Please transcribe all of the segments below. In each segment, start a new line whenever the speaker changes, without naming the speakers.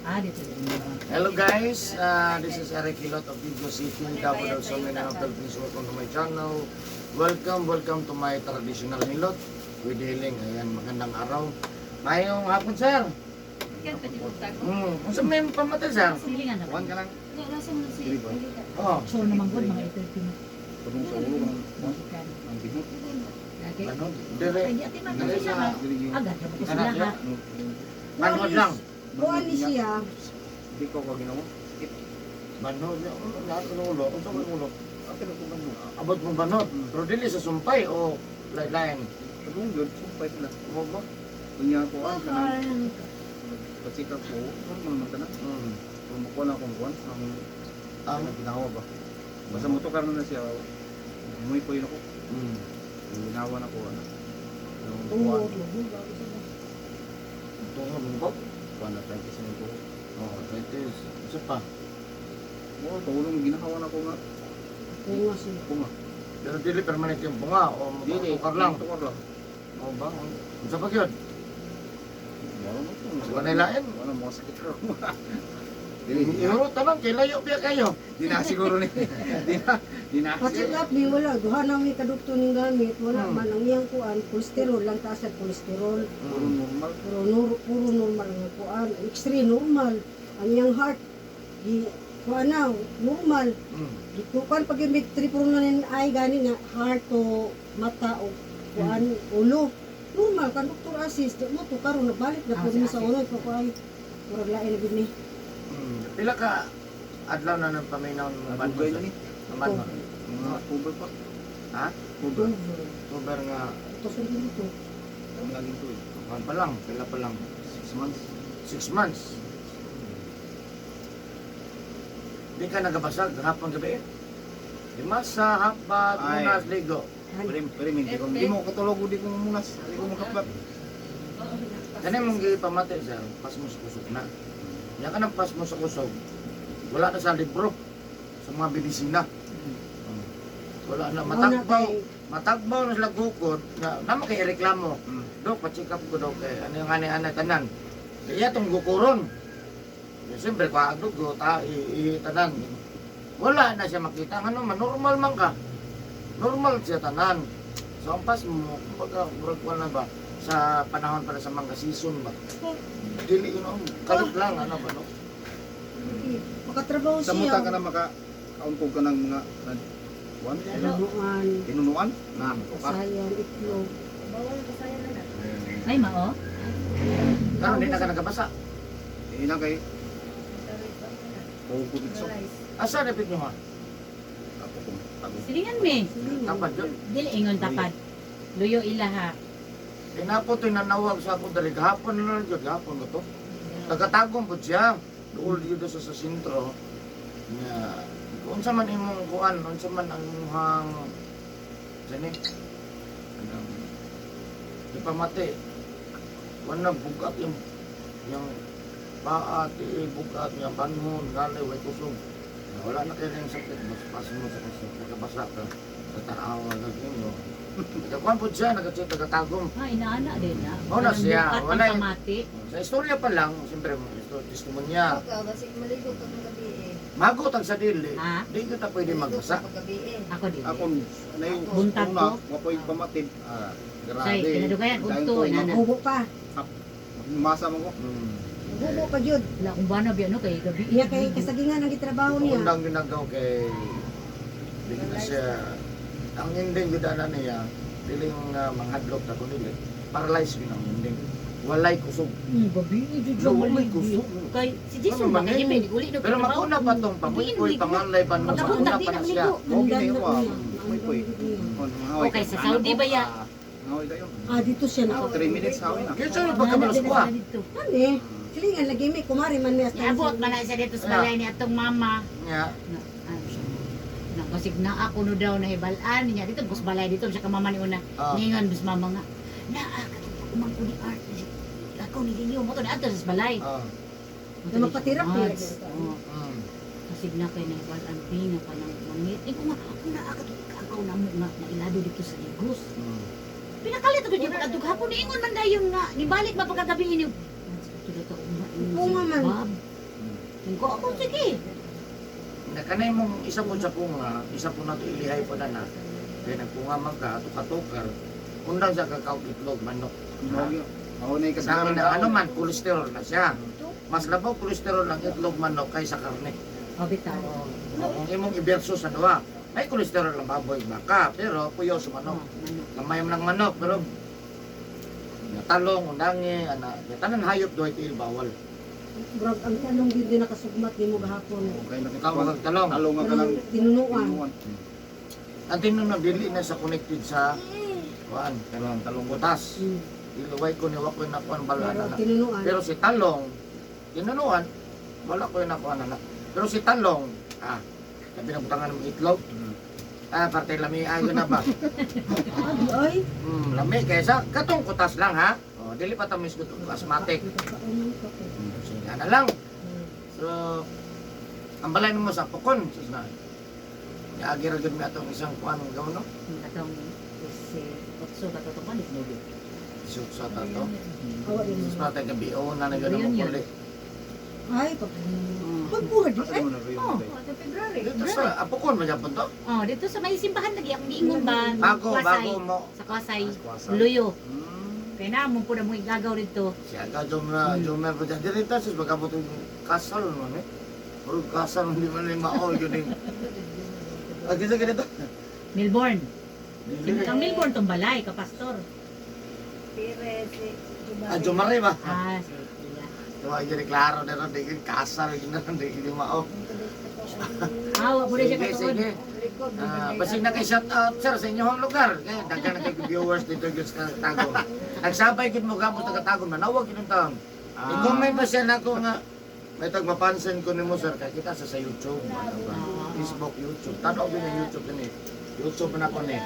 Dito din ba?
Hello guys, this is Eric Hilot of Vigo City, Davao del Sur, Mindanao, Philippines. Welcome to my channel. Welcome to my traditional hilot with healing. Ayan, magandang araw. Ngayong hapon, sir. Kung saan may pamatay, sir?
Silingan na.
Kuhan ka lang.
Oh. So naman po mga ito pin.
Tulong sa ulo ng bihot.
Lagi.
Ano? Dire.
Ay, ati man kasi siya. Agad na po sila ha.
Manhod lang.
Kuan ni siya.
Hindi ko kag ginawa. Sakit.
Manhod lang. Lahat ng ulo. Kung saan may ulo?
Akin ako man mo.
Abot mong banhod. Pero dili sa sumpay o lain-lain.
Tulong yun, sumpay sila.
Mo ba?
Kunya ko ang kanang pasikap ko, normal man tanan. Tumuko na akong kuan, ang ginawa ba. Basta motokar na siya. Umuwi po yun ako. Ginawa na ko ano. Yung kuan.
Tungod mo ba?
Kuan na 20 ko.
Oo, 20. Isa pa.
Oo, tulong ginawa na ko nga.
Kunga siya.
Kunga.
Pero dili permanent yung bunga o magtukar lang.
Tukar lang.
O ba? Sa pagyod?
Wala mo to.
Sa kanilain?
Wala mo sakit ko.
Ihuro tanong, kay layo biya kayo.
Di na siguro ni. Di na.
Pacheck up ni wala. Duha na may kadukto ng gamit. Wala man ang iyang kuan. Kolesterol lang taas at kolesterol.
Puro normal.
Puro normal ang kuan. Extreme normal. Ang iyang heart. Di kuan na. Normal. Di kuan pag may triple na nin ay gani nga heart to mata o kuan ulo. Normal kan doktor assist. Mo to karon nagbalik na pud mi sa ulo ko kuan. Murag lain na gid ni.
Pila ka adlaw na ng paminaw ng
Nabugay
banhod?
na ni.
Ng banhod?
Mga October pa.
Ha?
October.
October nga,
Ito sa dito.
Ang laging to eh.
kuwan pa lang, pila pa lang.
6 months.
6 months. Di ka nagabasag, hapon gabi. Limasa, hapat,
Ay.
munas, ligo.
Pero hindi ko. Hindi mo katulog ko di ko munas. Hindi ko makaplat.
Kani mong gipamatay sir, pas mo sa kusog na. Yan ka ng pas mo sa kusog. Wala na sa libro. Sa mga bibisina. Wala na, matagbaw. Matagbaw na sila gukod. Naman kay reklamo. Dok, pa-check up ko daw kay ano yung ani-ani tanan. Kaya itong gukuron. Siyempre, kwa dugo, tanan. Wala na siya makita. Ano man, normal man ka. Normal siya tanan. So, ang pas mo, kumbaga, murag na ba? Sa panahon para sa mangga season ba? Dili yun, kalit lang, ano ba, no?
Makatrabaho
Sa
siya.
muta ka na makauntog ka ng mga kuwan.
Laluan,
Tinunuan. Na. Tukar.
sayang, itlog.
Ay mao.
Karon di na ka nagabasa.
Ilang kay. Huwag ko dito.
Asa repit nyo ha?
Ako kung tago.
Silingan me.
Tapad yun.
Dili ingon tapad. Luyo ila ha.
Tinapo ito nanawag sa ako dali. Gahapon na lang yun. Gahapon ko to. Tagatagong po siya. Dool yun sa sintro. Nga, unsa man imong kuan, unsa man ang imong sani. Di pa mati. Wala bugat yung paa, bugat yung panhon, galay, way kusog. Wala na kayo yung sakit. Mas pas mo sa kusog. Nagkabasa ka. Sa tanawa na inyo. Nagkakuan po siya, tagatagong.
Inaana din na.
Oo na siya.
Wala
Wala
yung
yung-
pamati.
Sa istorya pa lang, siyempre, testimonya. Magutag sa dili,
Ha?
di kita pwede magbasa.
Ako din.
Ako na yung
Buntag
una,
ko.
wapoy pamatid.
Say,
Grabe.
kinadugayan,
Dahil
udto,
ko,
inana.
Hubo pa.
Masa mo ko.
Hubo pa jud.
Wala kung ba na biya no kay gabi.
Iya kay kasagingan ang gitrabaho niya.
Undang ginagaw kay di na siya ang ending gudana niya dili yung manghadlok ta kunili paralyzed yun ang ending walay kusog
Gabi jud
Wala,
mo
may gusto.
Kay si
Ano
Jason
man
ba kay
yun?
may uli do.
pero makuna pa tong pamukoy pangalay pa no
Pagkapunta,
makuna
di
pa
na
na siya
maligo.
Okay na yun. May poy.
Okay, sa Saudi ba ya?
Ngawi kayo.
Dito siya na.
3 minutes hawin na.
kaya siya pagkabalas ko ah
Ani, silingan lagi may kumari man niya.
Abot man na siya dito sa balay ni atong mama.
nga
Nakasig na ako no daw na hibalaan niya dito bus balay dito siya ka mama ni una.
Ah.
Ningon bus mama nga. Umang ko ni art. Ako ni Dinyo mo to na ato sa balay.
Na magpatirap niya.
Kasig na kay na hibalaan pinga pa ng mangit. Ko nga ako na ako na mo nga na ilado dito sa Igos. Pinakalit ako dito pagkatug hapon niingon man dayon nga nibalik ba pagkagabi ini.
Oo nga man.
Ko ako sige.
Na kanay mong isa po sa punga, isa po na to ilihay po na na. Kaya nagpunga man ka, tukar-tukar. Undang sa kakao itlog, manok.
Ako na yung
Sa
kasagaran
na ano man, kolesterol na siya. Mas labaw kolesterol ng itlog manok kaysa karne.
O bitaw.
Kung imong i-versus ano ay kolesterol ng baboy baka, pero puyo sa manok.
Manok.
Kamay mo ng manok, pero talong, undangi, tanan hayop doy til bawal.
Brag, ang talong din nakasugmat di mo gahapon.
Okay na
Ikaw mag talong.
talungan ka ng
Tinunuan.
tinuan.
Ang tinong dili na sa connected sa kuan, kanang talong butas. Iluway ko ni wa ko na kuan bala
Pero
na.
tinunuan.
Pero si talong, tinunuan, wala ko na kuan na. Pero si talong, sabi na butangan ng itlog. Parte lami ayo na ba?
Ay,
Lami kaysa katong kutas lang ha. O, dili pa tamis ko asthmatic. Sige na lang. So, ang balay mo sa pukon, sus na. Yaagi ra gud mi atong isang kuan gawon no.
Katong si Otso katotokan is movie.
Isuk sa tato.
awa din
Sus
mo.
pa tayo gabi o na gano'n mo
Reunion.
puli.
Ay, pagbuhat di.
Asa
Ay,
mo na rin
Oh.
tayo?
Dito sa apukon ba japon to?
Oh, dito sa may simbahan lagi akong giingon ba?
Bago mo.
Sa Kwasay.
Kwasay.
Luyo.
Hmm.
Kaya na mo po na mo igagaw dito.
Siya ka jom pa dyan. Dito sus magkabot yung kasal mo ni. Puro kasal hindi man ni mao yun eh. Kisa ganito.
Melbourne.
Dili.
Ang Melbourne tong balay ka pastor.
Jomare ba?
Sige.
Tuwa yung klaro na rin, di kasal, hindi mao.
Awa po na siya
Sige,
katuon.
sige. Basig na kay shout out sir sa inyong lugar. Kaya daghan na kay viewers dito yung sa Tagum. Nagsabay gid mo gamot sa Tagum, manawag yun ang taon. I-comment pa siya na ko nga may tagmapansin ko nimo sir kay kita sa YouTube, ano ba? Facebook, YouTube. Tanaw din ang YouTube ni. YouTube na ko ni.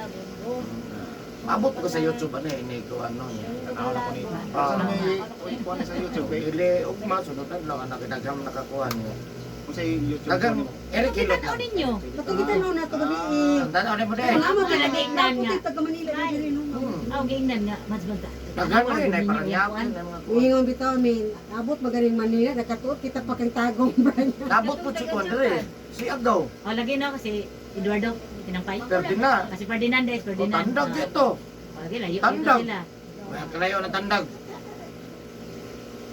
Abot ko sa YouTube ano ini ko ano niya.
Tanaw na ko nito.
Ah.
Saan may kuha sa YouTube?
Ili ugma sunutan lang anak daghang nakakuha niya.
Kung sa YouTube
Daghang
mo.
Eric Hilot.
Tanaw ninyo.
Patugitan mo na ito gabi.
Tanaw ni mo din.
Salamat
Wala
na
kay Ignan nga.
taga Manila na diri no.
Aw giingnan nga mas magda.
Daghan mo rin ay parang yapon.
Ingon bitaw min, abot magaling Manila nakatuot kita pa kang tagong brand.
Nabot po si Andre. Si Agaw.
O lagi na kasi Eduardo tinampay.
Ferdinand.
Kasi Ferdinandez,
O
Ferdinand.
tandag ito.
O lagi layo
Tandag.
sila.
May kalayo na tandag.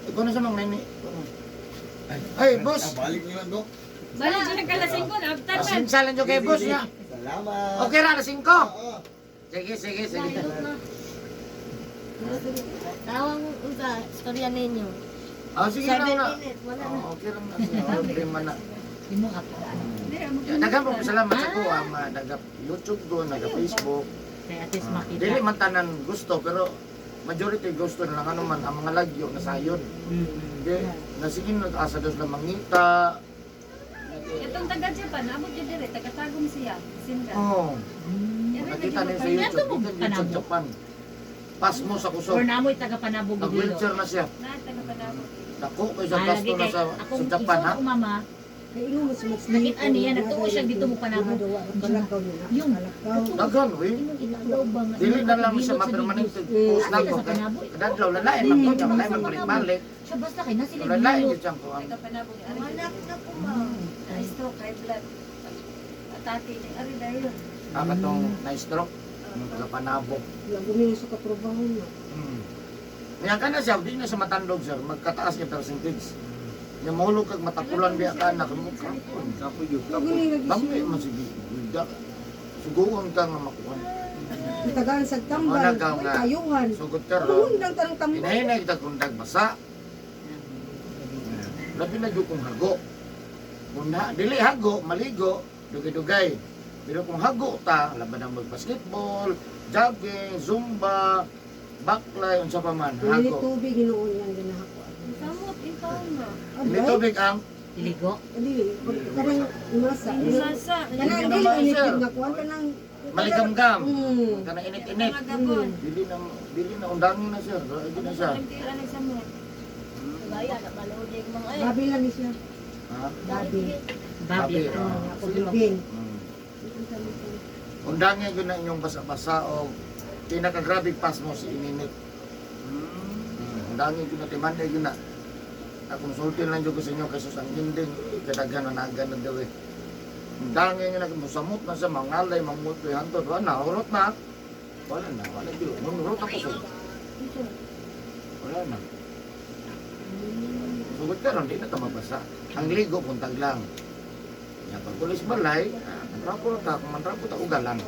Ikaw na sa mga nini. Ay, boss.
Balik niyo lang, Dok.
Balik na nagkalasing ko na after man.
Pasinsalan nyo kay boss niya.
Salamat.
Okay ra, lasing ko.
Oo.
Sige, sige, sige.
Tawang unsa storya ninyo.
Oh, sige na
7
na.
minutes wala na.
Oh, okay lang na. Problema na.
Di mo kataan.
Dagan po salamat sa ko ang naga YouTube ko, naga Facebook.
Kaya at least makita.
Dili man tanan gusto pero majority gusto na lang ano man ang mga lagyo na sayon. Di nasigin asa dos na mangita.
Itong taga Japan, amo jud dire taga Tagum siya. Sinda.
Oh,
Dire
nakita niyo sa
Panabo.
YouTube, dito sa
Panabo.
Japan. Pas mo sa
Or
kusog.
namoy taga Panabog Gulo.
Nag-wheelchair na siya.
Na taga Panabo.
Dako kay sa
Ah,
gasto
lagi
na
kay
sa
akong
Japan ha.
iso ko mama.
Kay ingon mo sa
Nakita niya, nagtuo siya dito mo Panabog. Yung.
Dagan we.
Imong inagaw ba nga?
Dili na lang siya ma-permanente post na ko kay. Kadadlaw lalaki man to, kay man balik-balik.
Siya basta kay nasa
Lalaki
Liglo.
niyo siyang kuan.
Taga Panabo. Anak na po ma. High stroke, high blood. Atake ni ari dayo.
Katong na-stroke. Taga Panabo.
Gumino sa katrabaho na.
Niya ka na siya, di na siya matandog sir, magkataas yung percentage. Niya mahulog kag matapulan biya ka na kamukha.
Kapoy yun.
Gumino lagi
Bangkay
siya.
mo sige. Suguon ka nga makuha.
Tagaan sa tambal,
Wala ka nga.
kayuhan.
Sugod ka ro.
Kuhundang tanong tambal.
Hinahinay kita kung dagbasa. Labi na yung kung hago. Kung dili hago, maligo, dugay-dugay. Pero kung hago ta, laban ang mag-basketball, jogging, zumba, baklay, unsa pa man,
Hindi
hago.
tubig ginoon yan ginahako.
Samot ikaw na.
Hindi tubig ang
Ligo.
Dili, kanang masa.
Sasa.
Kanang
Hindi
dili
naman,
init
sir.
yun nga kuwan kanang
maligam-gam.
Mm.
Kana init-init.
Mga gabon.
Dili na undangin na siya. Dili na siya.
Tira nagsamot. Gaya na balodeg mga ay.
Babi lang ni siya.
Ha?
Babi.
Babi.
Ah.
Ako bibing.
Undangin yun na inyong basa-basa o pinakagrabe pas mo si ininit. Undangin yun na timanda yun na. kakonsultin lang jud ko sa inyo kay sus ang hinding kadaghan na nagan na daw eh. Dangay nga nagmusamot na sa mangalay mamut kay hantod wala urot na. Wala jud. Nung urot ako so. Wala na. Sugod karon di na ta mabasa. Ang ligo puntag lang. Ya pag pulis balay, mantrapo ta kung mantrapo ta ugalan.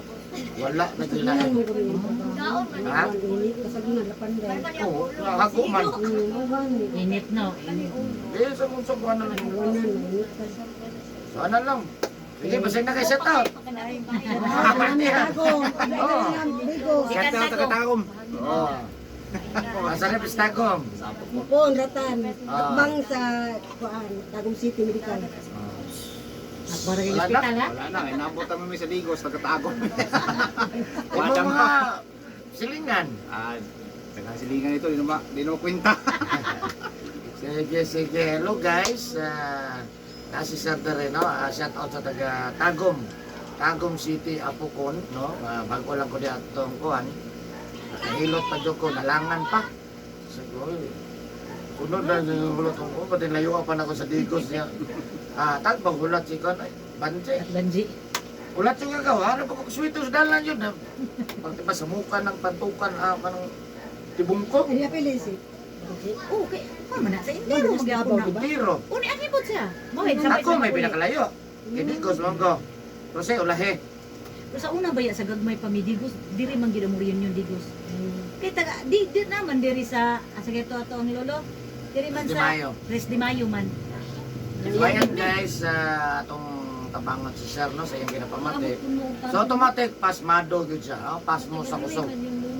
Wala na sila.
Kasagnan mo kami yung
Ha?
trabaho. Init, kasagnan, lapanday.
Oo, ako man.
Init no. Init.
Eh, sa mong subuhan na lang.
Iwanan, mainit ka.
So, ano lang. Sige, basig na kayo set out.
Marami ako. Bigo.
Shout out sa katagom.
Oo. Masarap istagom.
Mupon, ratan. Akbang sa kuan, Tagum City Medical.
Akbar kay
Wala na.
hospital ha.
Wala na, inabot kami sa Digos, nagkatagom.
Ito mga silingan.
Nagkasilingan ito, di na makwenta.
Sige. Hello guys. Kasi sa rin, no? Shout out sa taga Tagum. Tagum City, Apukon, no? Bago lang ko di atong kuhan. Nakahilot pa dyan ko, nalangan pa. Siguro, sunod na yung hulot ko, pati layo pa na ako sa Digos niya. Tagbang hulat si Kon, Banji.
At Banji.
Hulat yung gagawa, ano pa kung swito sa dalan yun. Pagti ba sa muka ng pantukan, kanong tibungko.
Ano yung pilis eh?
Okay. Ano man na sa Indiro
Yes,
magyapon na.
diba?
Tiro.
Uni ang ibot siya. Mawid sa
Ako may pinakalayo. Kaya Digos, monggo. Pero sa'yo, ulahe.
Pero sa una ba ya sa gagmay pa mi Digos, diri man gid mo reunion Digos. Kay taga di naman diri sa asageto ato ang lolo. Diri man
3 de
sa
Mayo.
3 de Mayo man.
So ayan guys, atong tabangan si Sir, no? Sa iyong ginapamati. So automatic, pasmado yun siya. Pasmo sa kusog.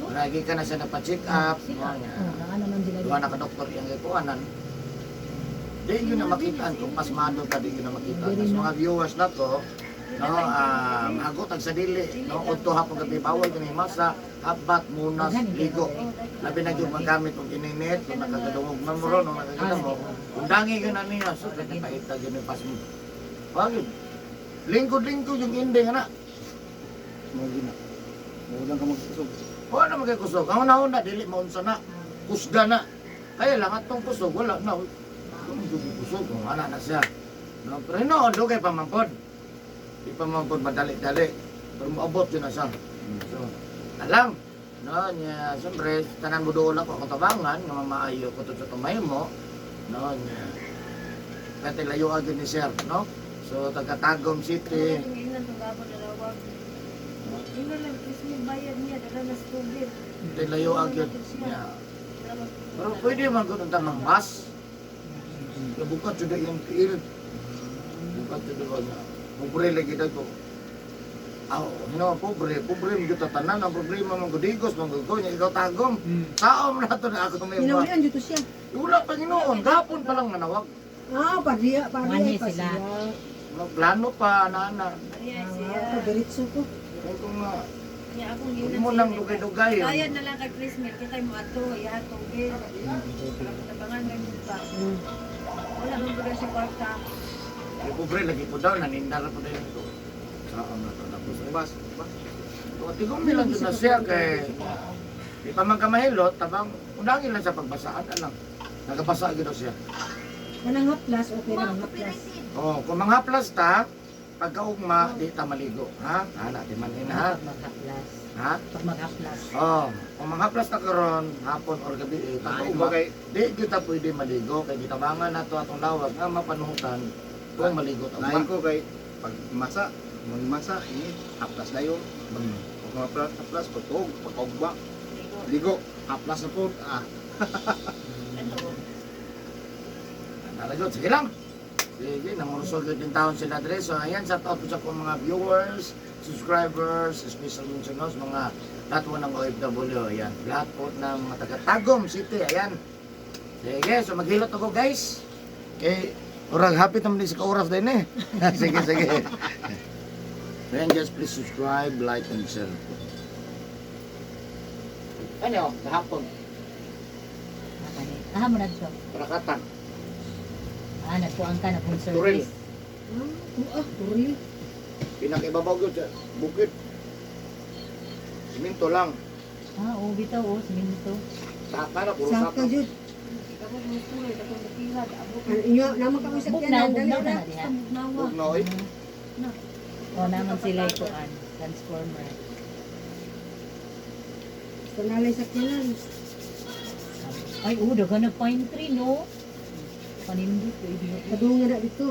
Lagi ka na siya napacheck up.
Ano man sila.
Duha na ka-doktor yung ikuanan. Di yun na makitaan kung pasmado ka, di yun na makitaan. Sa mga viewers na to, no, magutag sa dili, no, udto hapon gabi bawal kini masa, habat muna ligo. Labi na yung magamit kung ininit, kung nakagadungog man mo ron, kung nakakita mo, kung dangi yun na niya, so kaya paita yun yung pasmo. Bakit? Lingkod-lingkod yung ending, anak.
Mawag na. Mawag lang ka magsusog.
Wala naman kayo kusog. Ang una, dili maunsa na. Kusga na. Kaya lang atong kusog, wala na. Kusog, kung wala na siya. No, pero noon, dugay pa mampod. Di pa mampod madali-dali. Pero maabot yun na siya. So, alam. No, niya, siyempre, tanan mo doon ako ang tabangan, nga mamaayo ko ito sa tumay mo. No, niya. Kaya layo agad ni Sir, no? So, taga Tagum City. Layo agad niya. Pero pwede man kung unta ng mas. Bukat sudah yung kiirit. Bukat sudah ko niya. Pobre lagi na ko. Pobre mo kita tanan. Ang problema mong Digos, mong niya, ikaw Tagum. Saom na ito na ako may mga.
Hinaulian dito siya.
Wala pa ginoon. Gapon pa lang nanawag.
Pariya
Mani
pa
sila.
siya.
Plano pa, nana.
Diretso ko.
Kaya kung nga, huwag mo nang dugay-dugay.
Kaya na lang kay Christmas, kita mo ato, ihatong gil. Tabangan lang yung pa. Wala nang buda sa kwarta.
Ay, pobre, lagi po daw, nanindar po daw ito. Saom na ito. Tapos,
Bas.
tigong nilang doon na siya kay di pa man kamahilot, tabang unangin lang sa pagbasaan lang. Nagabasa gito siya.
Kanang haplas, okay lang haplas.
Oh, kung mga haplas ta, pagkaugma, di ta maligo. Ha? Hala, di man ina ha?
Maghaplas.
Ha?
Pag maghaplas.
Oh, kung mga haplas ta karon, hapon or gabi, pagkaugma,
Bagay.
di kita pwede maligo. Kay gitabangan na to atong lawag nga mapanuhutan kung maligo ta
Lain
ba.
ko kay pag masa, ini haplas na yun. Pag haplas, pagtog, pagkaugba. Ligo, haplas na po.
Nalagot, sige lang. Sige, namurusog din taon sila dre. So ayan, shout out po sa kong mga viewers, subscribers, especially sa mga lahat po ng OFW. Ayan, lahat po ng mga taga Tagum City. Ayan. Sige, so maghilot ako guys. Okay, orang happy naman din sa kauras din eh. Sige. So ayan guys, please subscribe, like, and share. Ano, kahapon,
Mo na dito.
parakatan.
Nagpuan ka na full
Turil.
service.
Turil.
Pinakaibabaw ko sa bukid. Siminto lang.
Oo, bitaw, siminto.
Saka na, puro
Saka
saka.
jud.
Kapag mo tuloy, kapag matihad, abot
Ano inyo naman kami sa
Bugnaw,
tiyanan dali
bugnaw
ra.
na diha.
nawa.
Huwag na, oy.
O naman sila ituan, transformer.
Sa nalay sa tiyanan.
Ay, daga na pine tree, no? Panindot, pwede na.
Kadungan na dito.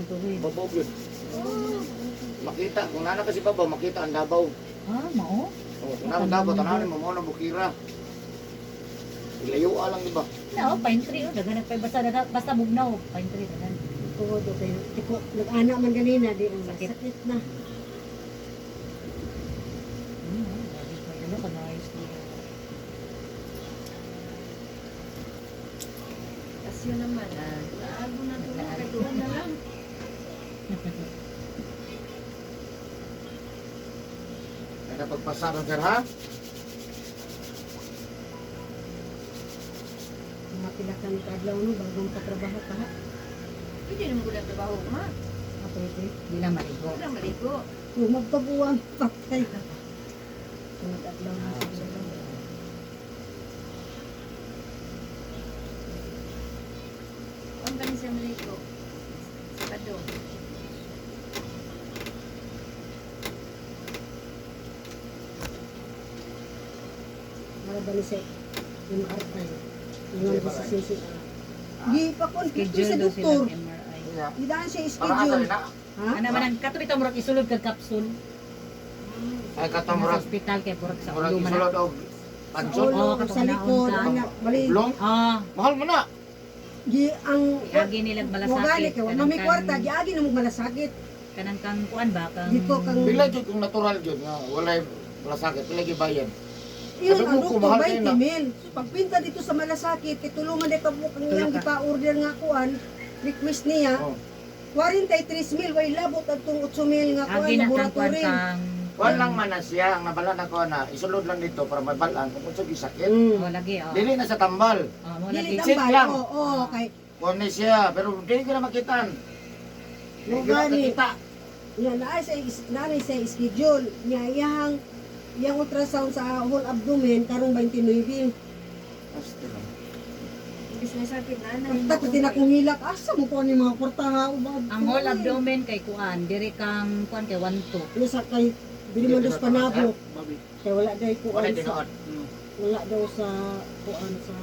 Tuloy.
Babaw yun. Makita, kung nana kasi babaw, makita ang Davao.
Mao?
Oh, kung nana Davao, tananin mo muna bukira. Ilayo lang, di ba?
No, pine tree, daga na pa basta bugnaw, pine tree, daga.
Oo, do kay tiko nag-ana man ganina di ang
Sakit.
sakit na.
Ano ka nice niya.
Tapos yun naman, naago na tuloy, kay doon na lang.
Ay napagpasaran, sir, ha?
Mapilakan ka adlaw no bagong patrabaho pa ha.
Pwede naman ko lang trabaho, ma.
Ako ito.
Hindi lang maligo.
Wala maligo.
Kung magpabuwang patay ka. Sunod adlaw na sa
Ang galing siya maligo. Sa kado.
Para ba ni sa MRI. Ingon ko sa sisi. Gi pa kon
Schedule
sa
daw
doktor.
silang MRI.
Idaan siya
Para asa
schedule.
na?
Ha?
Ano man ang katulito murag isulod kag kapsul.
Ay
Sa
katamurag.
hospital kay murag sa
Murag
ulo man.
isulod og
Sa
pansyon.
ulo,
Oo,
sa
katong
likod,
naunta.
anak, bali.
Long? Mahal mo na.
Gi ang
Agi nilang
Magali
malasakit.
ka, wala may kwarta, giagi na mo malasakit.
Kanang kang kuan ba kang
Dito kang
Pila jud kung natural jud nga walay malasakit, pila gibayan.
Yun,
Sabi
ang
mo, kung
doktor,
mahal kayo
20
na.
mil. So, pagpinta dito sa malasakit, kay tulungan na kabukang
Tulong
niyang
ka.
gipa-order nga kuan, request niya,
Oh.
43 mil, way labot at itong 8 mil nga kuan,
agi na kang kuan
laboratory.
kang
Kuan lang man na siya, ang nabala na ko na isulod lang dito para mabalaan kung unsa gisakit.
oh lagi oh.
Dili na sa tambal.
Oh, mo
Dili
lagi.
Check
tambal,
lang.
oo, kay,
Kuan ni siya, pero dili ko na makitan. Dili ko na
Gani.
makita.
niya naay sa schedule, niya iyang ultrasound sa whole abdomen, karong 29.
Basta lang.
Ibig na sakit na na.
Tapos din akong hilak, asa mo po ni mga kwarta ha, ubab.
Ang whole abdomen kay kuan, diri kang kuan kay 1-2.
Ano sa kay, dili man daw sa panabo,
Babi.
kay wala daw
Wala
kuan sa,
tinuod.
wala daw sa kuan sa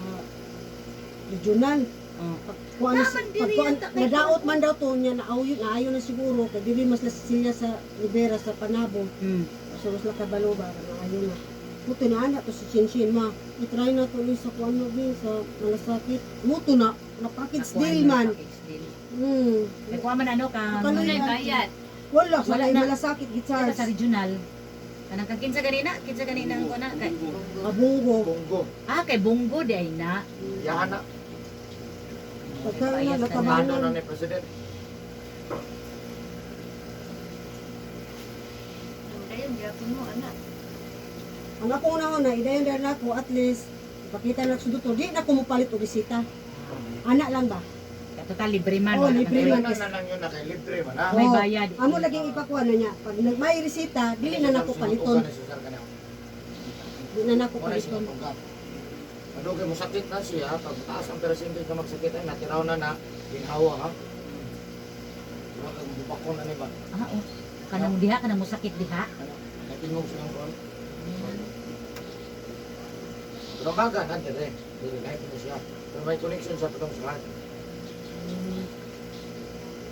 regional.
Oh.
Kuan
Naman diri
kuan
yata kay
nadaot man daw to niya naayo na siguro kay dili mas sila sa Rivera sa Panabo. So mas nakabalo ba naayo na. Muto na ana to si Chinchin ma. I-try na to ni sa kuan no din sa malasakit. Muto na package deal man.
May kuan man ano kang
Kano
Ano
yan?
yung bayad?
Wala sa
Wala
kay
na.
malasakit
sa
gicharge.
regional. Kanang kang kinsa ganina ang kuan na kay
Abunggo.
Bunggo.
kay Bunggo di ay na.
Yahan na.
Pagka
Bayad
na
ka
Ano
natabanan.
na ni President?
Ayun, gapon mo, anak.
Ang ako una idayon dahil ako at least ipakita na sa doktor. Di na ko mopalit og bisita. Ana lang ba?
Kay total libre man.
Oh,
wala
libre
kang-
Libre
man.
man na lang yun na kay libre man ha.
May
Oh,
bayad.
Amo laging ipakuha na niya. Pag nagmay resita, dili na nako paliton. Di na nako paliton.
Adugay mo sakit na siya, pag taas ang percentage na magsakit ay natiraw na na, ginhawa ha. Wala kang bubakon na ni ba?
Oh. Kanang diha kanang mo sakit diha.
Ano, natingog siyang kon. Pero baga na dire, dire kahit na siya. Pero may connection sa patong sa heart.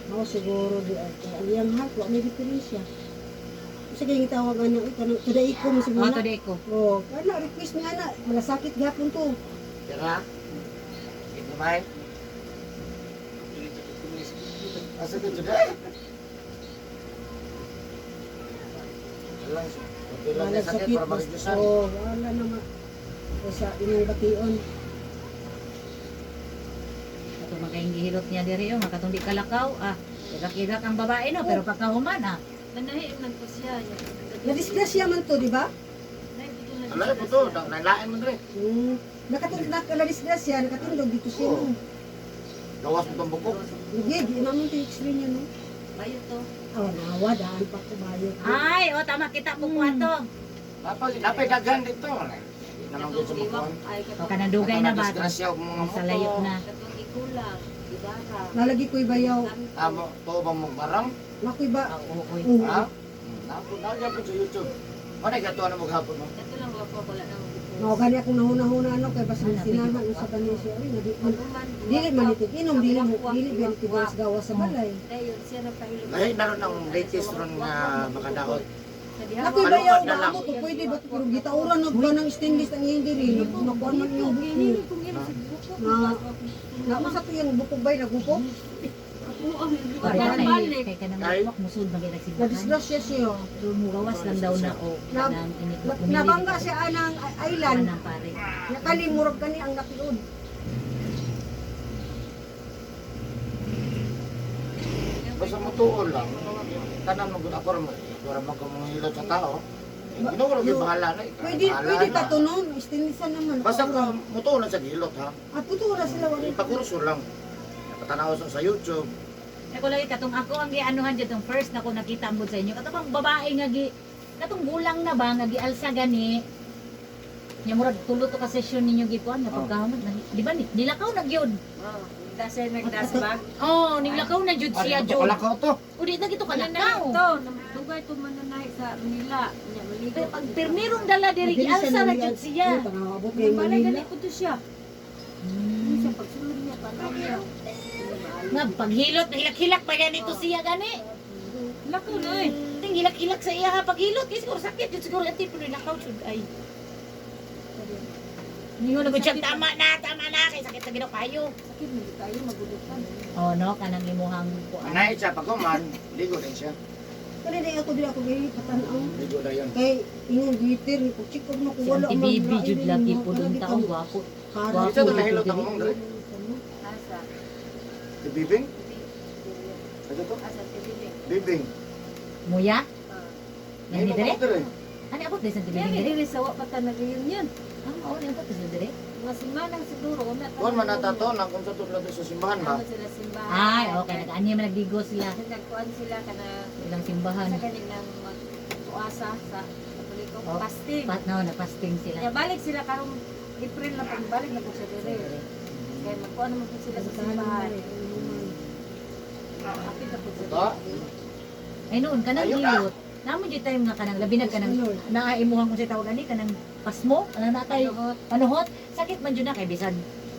Mao siguro di ay ang iyang heart wa may diferensya. Sige yung tawagan niya, kanang today ko mo
Oh,
siguro.
to ko.
Oh, kana request niya na, malasakit gapon to.
Kira, ito may, asa ka today? Wala siya. Kunti lang
Wala
na sakit
sakit.
para mag-iusan.
Oh, wala naman. O sa inyong bation.
Ato magayong gihilot niya diri oh, makatong di kalakaw. Igak-igak ang babae no, pero pagkahuman
Manahi, nagpo siya.
Na-disgrasya man to, di ba?
Alay po to, nalain mo rin.
Na-disgrasya, nakatindog dito siya.
Oo.
No?
Gawas mo itong bukok.
Hindi, di naman ito yung x-ray niya, no?
Bayo to.
Oh, nawa, daan pa ko bayo.
Ay, tama kita po kuwato.
Dapat daghan dito. naman ko sa makuhan.
Ay,
O kanang dugay na ba?
Disgrasya og mga
Sa layok
moto.
na.
katong ikulang, idara.
Nalagi ko'y bayaw.
Amo, to ba mong barang?
Nako'y ba?
Ah, oo, oy.
Oo.
Ha? Nagyan po sa YouTube. Ano gato na maghapon mo?
Ito lang wala nang
No, gani akong nahuna-huna ano kay basta sinahan sa kanila siya. Ay, dili man ito. Inom, dili ba ito gawas sa balay.
Dayon siya na pahilo.
Lahi na ron ang latest ron nga makadaot.
Sa
Nako'y
diha.
bayaw
Kalungkot na
na
lang.
amo to pwede ba pero gitauran og kanang stainless ang iyang diri. Nakuan man yung buko. Na usa to yung buko bay nagupok.
Kaya
Balik.
na kay kanang
Ay.
wak musud magay
Na
nagsimbahan.
disgrasya siya.
Lumugawas lang daw na o
Na-
kanang
Nabangga siya anang island.
Anang pare.
Nakalimurog kani ang nakiud.
Basta mutuon lang. Tanan mo gud ako ra magkamungilot sa tao. Ginoo ra gyud bahala na.
Pwede katunon, stainlessan naman.
Basta ka mutuon lang sa gilot ha.
At putura sila wala.
Ipakurso lang. Patanaw sa YouTube.
Ako lagi katong ako ang gianuhan dito tong first na ko nakita mo sa inyo. Katong babae nga gi katong gulang na ba nga gialsa gani. Nya murag tulo to ka session ninyo gikuan nga pagkahamot na di ba nilakaw na gyud.
Oh, dasa nagdasbag.
Oh, nilakaw na gyud siya
Ano
jud.
wala ka to?
Udi na gito
Mananahi
kalakaw.
ito. Dugay ito mananahi sa Manila. Nya maligo.
Pero pag permirong dala diri gialsa na gyud siya.
Pangabot
Yung
kay
balay
Manila.
gani ko to siya. Ano siya pagsulod niya tanaw niya.
Nga paghilot hilak-hilak pa ganito siya gani.
Lako na eh.
Ting hilak-hilak sa iya ha paghilot kasi siguro sakit jud siguro ati pero nakaw jud ay. Ningon na gud siya tama na kay sakit sa ginoo kayo.
Sakit mo tayo magudutan.
Oh no kanang imuhang kuan.
Anay siya pagkuman, ligo din siya.
Kani di ako gili patanaw.
Ligo na yun.
Kay ingon Twitter ko check ko na ko
Si
wala
Auntie Bibi jud lagi po dun taong gwapo.
Para
Ito to nahilot ako mong dre.
Asa.
Si Bibing? Ano to?
Asa tibili.
Bibing.
Muya? Yan ni
Nahilot
dire?
ako dre.
Ani abot din sa
Kaya
tibing dire?
dili sa wa pa ta nag-reunion.
Ah, oo, ni abot din sa dire.
Mga simanang siguro una ta.
Kuan man natato na kung sa tulad sa simbahan ba.
Ano sila simbahan.
Ay, okay nag-ani man nagdigo sila
Nagkuan sila kana
ilang simbahan.
sa kaninang magtuasa sa Katoliko.
Oh.
Fasting.
Pat no, na-fasting sila.
Kaya balik sila karong April na pagbalik na po sa dire. Kaya magkuan naman po sila sa simbahan. Kapit na po sa
Ito?
Ay noon kanang
Ayun na.
hilot. Namo jud time nga kanang labi na kanang naaimuhang ko sa tawag ani kanang pasmo, kanang natay panuhot. Sakit man jud na kay bisan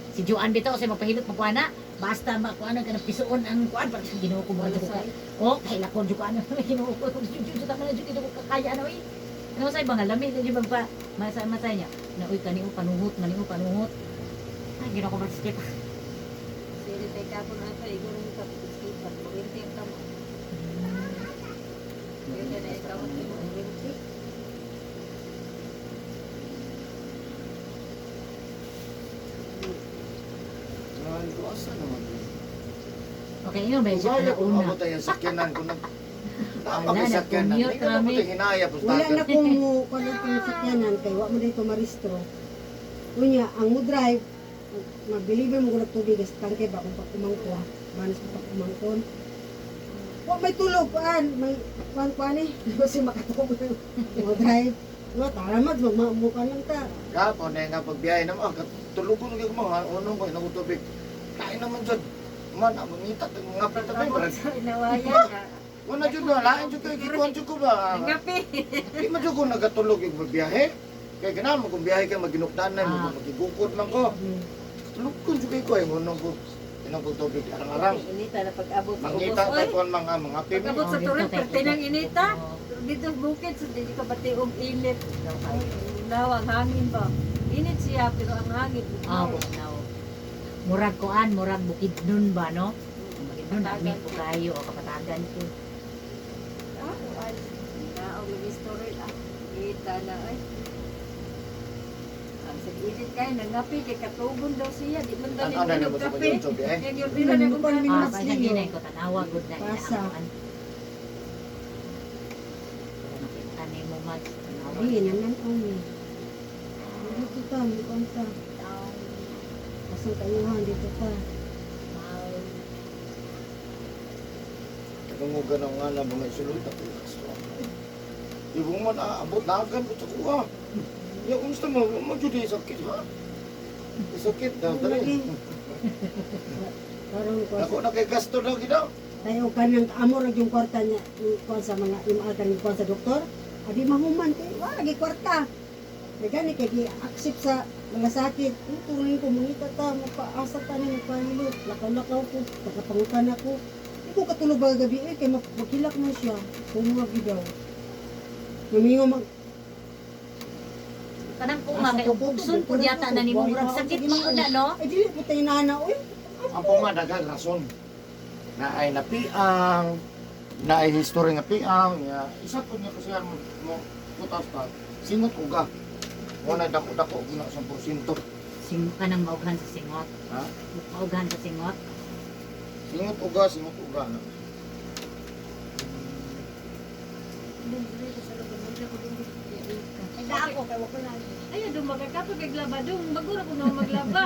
si Joan bitaw sa magpahilot magkuana. Basta makuana kanang pisuon ang kuan pag Ginoo ko mo ko. Oh, kay lakon jud ko ano Ginoo ko jud ta man jud dito ko kakaya ano eh. Ano sa ibang lami jud magpa masay niya. Na uy kaniu panuhot panuhot. Ay Ginoo ko maskip.
Sili tay kapon ato iguro ni kapit pa. Kuwente ang tamo. Kuwente na ikaw ang kuwente.
Ay, asa naman.
Okay, yun ba siya
Kaya
na
kung
una.
abot tayo sa sakyanan ko nag
Wala na,
sakyanan.
commute
Hindi ka
kami.
mo hinaya po
Wala na kung kuno sakyanan kay wa mo dito maristro. Unya ang mo drive mag-deliver mo kung tubig gas tangke ba kung pagkumangko manas pa pagkumangkon. Wa may tulog kuan may kuan ni kasi makatulog mo drive. Wa taramat magmamukan lang ta.
Kapon na nga pagbiyahe naman, tulugon ko mga unong ko, inakutubig. Kain naman dyan. Man, ang mangitat, ang mga pita ba yung
Sa inawayan ha.
Wala dyan ba, lain dyan kayo, kikuhan dyan ko ba?
Ngapi.
Di mo dyan ko nagatulog yung magbiyahe. Kaya ganahan mo kung biyahe ka, maginukdanan mo, magigukod man ko. Tulog ko dyan kayo ko, yung unong ko. Inakutubig, arang-arang.
Inita na pag-abot sa
Mangita
ubos.
tayo
Oy,
ko ang mga pimi.
pag-abot sa turin, perte ng inita. Dito sa bukid, so dito ka bati og init. Nawa, ang hangin ba? Init siya, pero ang hangin.
Ah, now. Murag kuan, murag bukid nun ba no? Bukid nun dami po kayo o kapatagan ko.
Naog lagi story ah. Kita na ay. Ang init kayo, nangapi kay katugon daw siya. Di man daw
Ano na
niya
mo sa
kape.
YouTube eh?
Yan yun, bila na kung
Ano
Ah,
mas
kaya
liyo.
ginay ko tanawa good na
Pasa.
Nakita ni mo mag tanawa.
Di nanan kami. Dito ta, kuan ta. Pasang kayuhan dito ta.
Kung mo ganang nga na mga isulod, ako yung kaso. Di mo man abot na agad ko sa kuha. Ya, gusto mo judi sakit ha? Sakit daw,
Lagi.
dali.
Karon ko
Ako na kay gasto daw ginaw.
tayo kanang amo ra yung kwarta niya kuan sa mga imal kanang kuan sa doktor. Abi mahuman kay wa lagi kwarta. Kaya gani kay gi-accept sa mga sakit. Tuloy ko mangita ta mapaasa ta ni magpahilot. Lakaw-lakaw ko, pagkapangutan ako. Di ko katulog ba gabi kay magkilak na siya. Kumuha gidaw. Namingo mag
Kanang ko nga kay ubugson pud yata na nimo murag sakit man ko na no.
Ay dili ko tayo nana oy.
Ang mga daghang rason. Na ay napiang, na ay history nga piang, ya isa po niya kasi mo putas pa. Singot uga. Wala dako-dako na 100%.
Sing kanang maughan sa singot.
Ha?
Maughan sa singot.
Singot uga na.
Ay, ako, kaya wako na. Ay, dumagat ka pag naglaba. Magura ko na maglaba.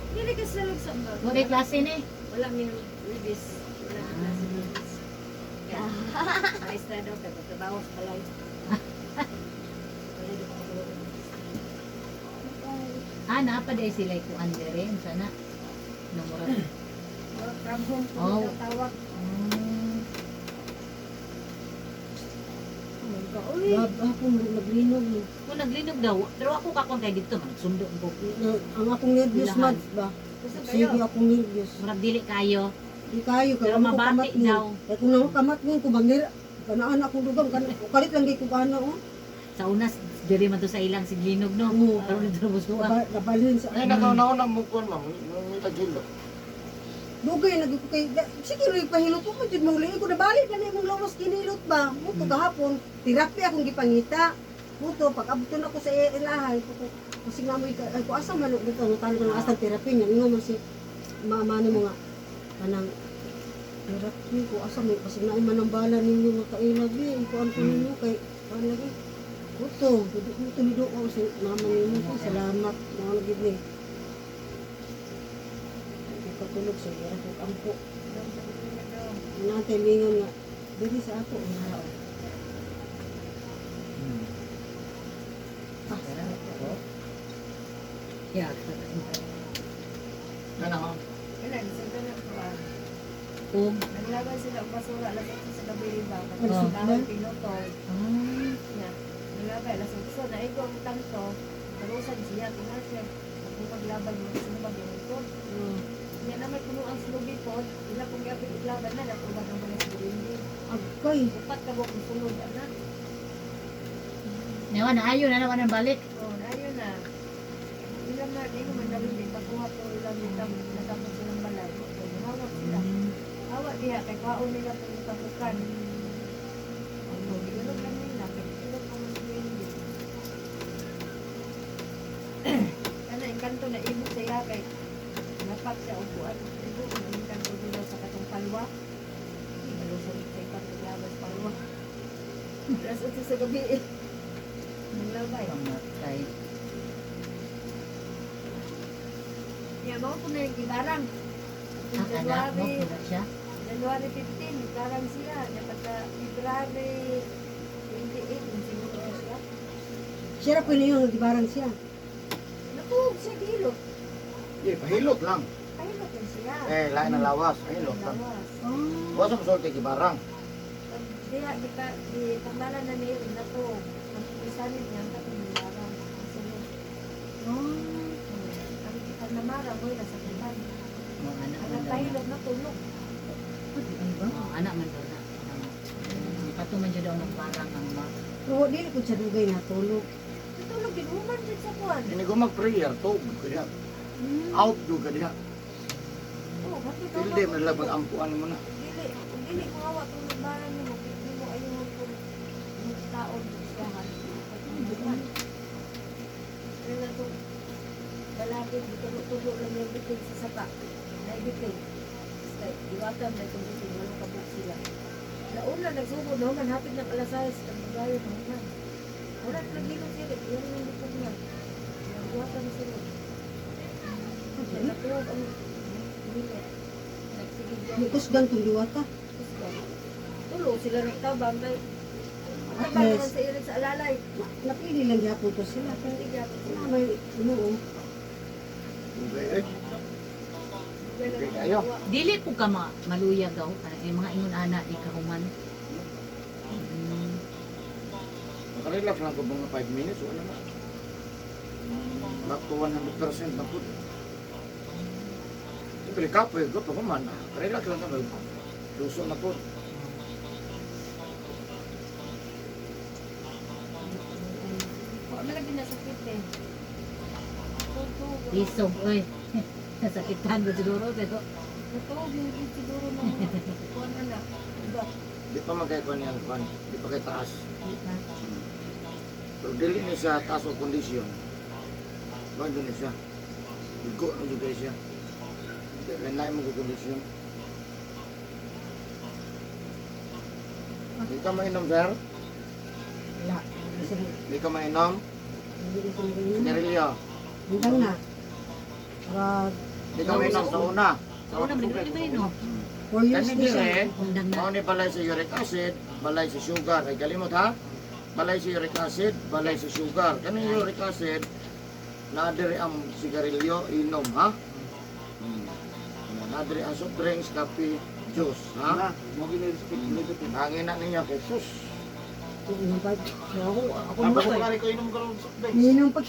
Dili ka sa lagsa ba?
Wala klase ni.
Wala may ribis. Wala may klase ribis. Maestra daw, kaya pagkabawas pala. Wala daw ako.
Naapa day sila ko andere sana. Namura.
From home po
Oh.
tawag.
Uy, ako maglinog ni.
Kung naglinog daw, pero ako kakon kay dito man sundo ko.
Ang akong nervyos
Ilahan.
mads ba?
Gusto
Sige
kayo?
akong nervyos.
Murag dili kayo.
Di kayo kay
Pero
ako
mabati
kamat ni.
daw.
Kay kung nang kamat mo ko bangir kanaan ako dugang kalit lang gay ko kana oh.
Sa unas diri man to sa ilang siglinog no.
Oo.
Karon dito busduan.
Nabalhin sa
Ay nakaw-naon ang mukon ma'am, may tagilo.
dugay nag ko kay sige rin pahilot ko jud mo ko nabalik na ni imong lawas kinilot ba. Muto gahapon terapi akong gipangita. Muto pag abton ako sa ilahay ko kasi nga mo ay ko asa man dito tan ko ng asa terapi niya ingon mo si mama ni mo nga kanang terapi ko asa may kasi na manambala ninyo nga kailag eh ko anto ninyo kay kan lagi muto muto ni do ko si mama ni mo salamat na lagi ni katulog sa ira ko ampo natin lingon nga diri sa ako na
Yeah.
Kana ha?
Kailan, sa ganun ko ah.
Ug
Naglaban sila ang basura, alas 8 sa gabi rin ba?
Ay,
Kasi
sa
dahil pinutol.
ah,
Niya. Naglaban, alas 8 na ikaw ang tanto. Nalusan siya, tingnan siya. Kung maglaban mo, sino ba ginutol? Niya na may puno ang slubi po. Ila kung gapit iglaban na, natubag ang mga sa hindi.
agkay
Upat ka kung sulod, anak.
nawa na ayo na naman ang balik.
Oo, ayun na. Ilang na, di naman dawin din. Pagkuha po ilang itang natapos silang balay. Hawak sila. Hawak diha, kay kaon nila po yung tapukan. Ano, ilog lang nila. Kaya ilog pa mas hindi. Kana, yung kanto na ibig siya kay napak siya upuan. Ibig, yung kanto nila sa katong palwa. Malusong siya yung kanto labas palwa. Alas 8 sa gabi eh. Naglabay.
Pamatay.
Yeah, mga po na yung ibarang.
Ang anak mo
January,
pula siya.
January 15, ibarang siya. Pagka February 28, yung sinuto na siya.
siya ra pwede yung gibarang siya
Natuog siya gilo.
Di, pahilot lang.
Pilot yun siya.
Lain na lawas, pahilot lang.
Lawas.
Wasa mo sulti kibarang.
Pag diha, di pagdala na niya, natuog. Ang isanin niya, ang katong ibarang. Ang namara, boy, nasa kilan.
Mo anak
Ang
man daw.
pilot na tulog.
Oh, anak man daw na. Patuman jud daw ng parang ang ma.
pero dili ko siya dugay natulog
Natulog din, human dyan sa kuwan.
Ini ko mag-prayer, tug, kaya. Out do ka diha.
Oo, bakit ikaw
Hindi,
ba-
malabag ampuan mo na.
Dili ko awa kung nagbaran mo, hindi mo ayaw kung yung taon siyahan. Bukan. Kaya na itong balakid, tulo lang yung bitin sa saka. Naibitin. Iwatam na itong bitin, walang kabuk sila. Nauna, nagsugod na human, hapit ng alas 6, ang magayon na human. Wala na nagilong sila, yun yung bitin niya. Iwatam sila. Natuwag ang bilet. Nagsigid yan.
Nikus gang tong diwata
Tulo sila ng tabang kay
At
Trabaho
least,
sa irin sa alalay.
napili lang gyapon to sila. Pero
Hindi gyapon sila.
may inoo.
Okay.
Wala
Okay,
nang
ayo.
magawa.
Dili po ka maluyag daw. Yung mga ingon ana di ka human.
Nakarelax lang ko mga 5 minutes, wala na. Back to 100% na po. Siyempre kapoy, ko pa kuman. Relax lang kami. Luso na po.
Wala lagi nasakit eh. Tutog.
Isog oy. Nasakitan ko siguro pero
Tutog yung siguro ng kuwan na. Diba?
Di pa magkaikuan yan, kuan. Di pa kay taas. So, dili niya siya taas o kondisyon. Kuan doon siya. Igo na juga siya. Dili na mo kondisyon. Di ka mainom, sir?
Wala. Kasi
Di ka mainom?
hindi ko sila ganyan.
Sigarilyo.
Hanggang na. Para
Di ka mainom sa una.
sa una man di ba no.
4 years
Kani
na siya.
dire,
Undang na.
mao ni balay sa uric acid, balay sa sugar. Ay kalimot ha? Balay sa uric acid, balay sa sugar. Kani uric acid, na dire ang sigarilyo, inom ha? Na dire ang soft drinks, kape, juice ha?
Mo gini-respect nito.
Hangin na niya kay sus.
Yung pag, ako
Ang
mo
pagkakari ko inom ko ng soft drinks.
Minum pag,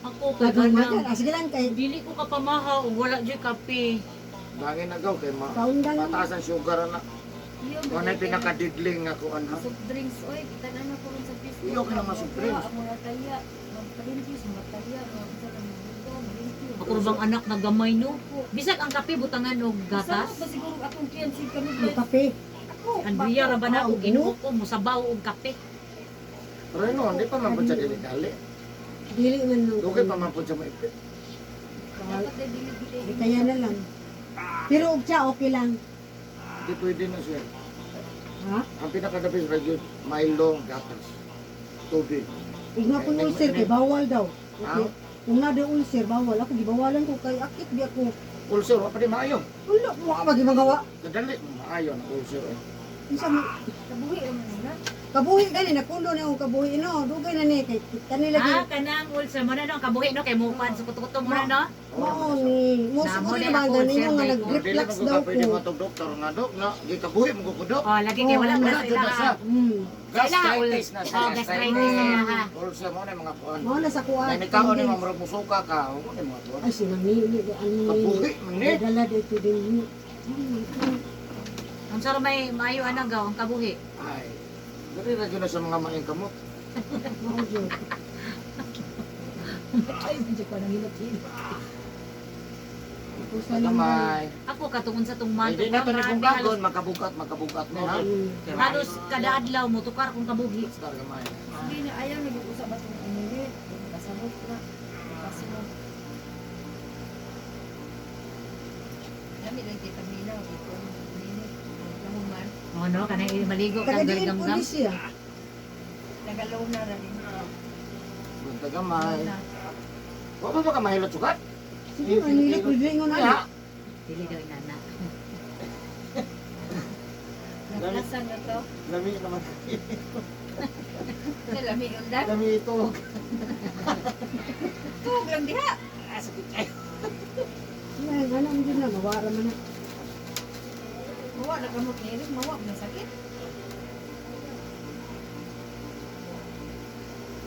Ako kay
kaganang.
ganang.
Sige lang kay,
Dili ko kapamahaw ug wala jud kape.
Hangin na gaw kay
kaundang.
mataas ang sugar na.
Iyo,
Kung na pinakadidling nga kuan ha?
soft drinks. Oy, kita na na ko rin sa Facebook.
Iyo ka naman soft drinks.
Ang mga taya. Magpalimpyo sa mataya. Sa mga malimpyo.
Ako ra bang anak na gamay no. Bisag ang kape butangan og
Gatas?
gatas.
Ba siguro akong fiancé kami
Ang
guys?
kape.
Ako,
Andriya ra ba na og
Oo.
inuo ko musabaw og kape.
Pero no, hindi pa man po siya dili-dali.
Dili man nung.
Dugay pa man po siya maipit.
dapat na dili-dili.
Kaya na lang. Pero og siya, okay lang.
Hindi pwede na siya.
Ha?
Ang pinakadapis radyo, Milo, gatas, tubig.
Huwag na kung ulcer kay bawal daw.
Ha?
Okay. Kung na daw ulcer, bawal. Ako, gibawalan ko kay akit, di ako.
Ulcer, wala pa di maayo.
Wala, wala ka magagawa.
Kadali, maayo na ulcer. Eh.
Isa mo,
Kabuhi naman na.
kabuhi gani, nakundo na yung kabuhi, no? Dugay na ni, kay kanila
Ah,
di.
kanang ulcer mo na no kabuhi no kay mukuan sa kuto-kuto mo na no.
Mao ni, mo
Namo
siguro
na
naman
ako,
ganin yung nga
ulcer,
nag-reflux
Dili
daw
mo pwede
ko.
mo itong doktor nga, dok, na, di kabuhi mo kukudok.
Oh, lagi kay wala
Oo,
wala
wala, dun na siya. Gastritis na siya.
Oh, gastritis na ha.
Ulcer mo na yung mga kuhan.
Mao na sa kuha.
Kaya ni kao ni mamurag musuka ka, huwag mo mga kuhan.
Ay, sinami, ano
Kabuhi, mani.
dala dito din.
Ang saro may maayo ana gaw ang kabuhi.
Ay, dali na dyan na sa mga maing kamot.
Mao jud.
Ay, medyo ko nang hilot-hilot.
Ako sa naman.
Kamay.
Ako katungon sa tong manto.
Hindi na ito ni Bungkagon, makabugat mo ha.
Halos kada adlaw mo tukar kung kabuhi.
Star kamay.
Hindi na ayaw nag-uusap ba itong init. Kasabot na. Kasunod. Dami lang kita mina. Ito ang init. Lahuman.
Oh no, kanang maligo kang
Taga-diin po
gargamgam.
ni siya.
Tagalaw na rin.
Bunta kamay. Huwag mo ba ka mahilot sukat?
Sige, manilit ko din ngon
Kaya,
ana.
Dili daw inana.
Naglasan na to.
lami naman.
Lami yung dad.
Lami ito.
Tug lang diha.
Yan, ano ang din na mawara man na.
Mawa na kamot nilis. Mawa na sakit.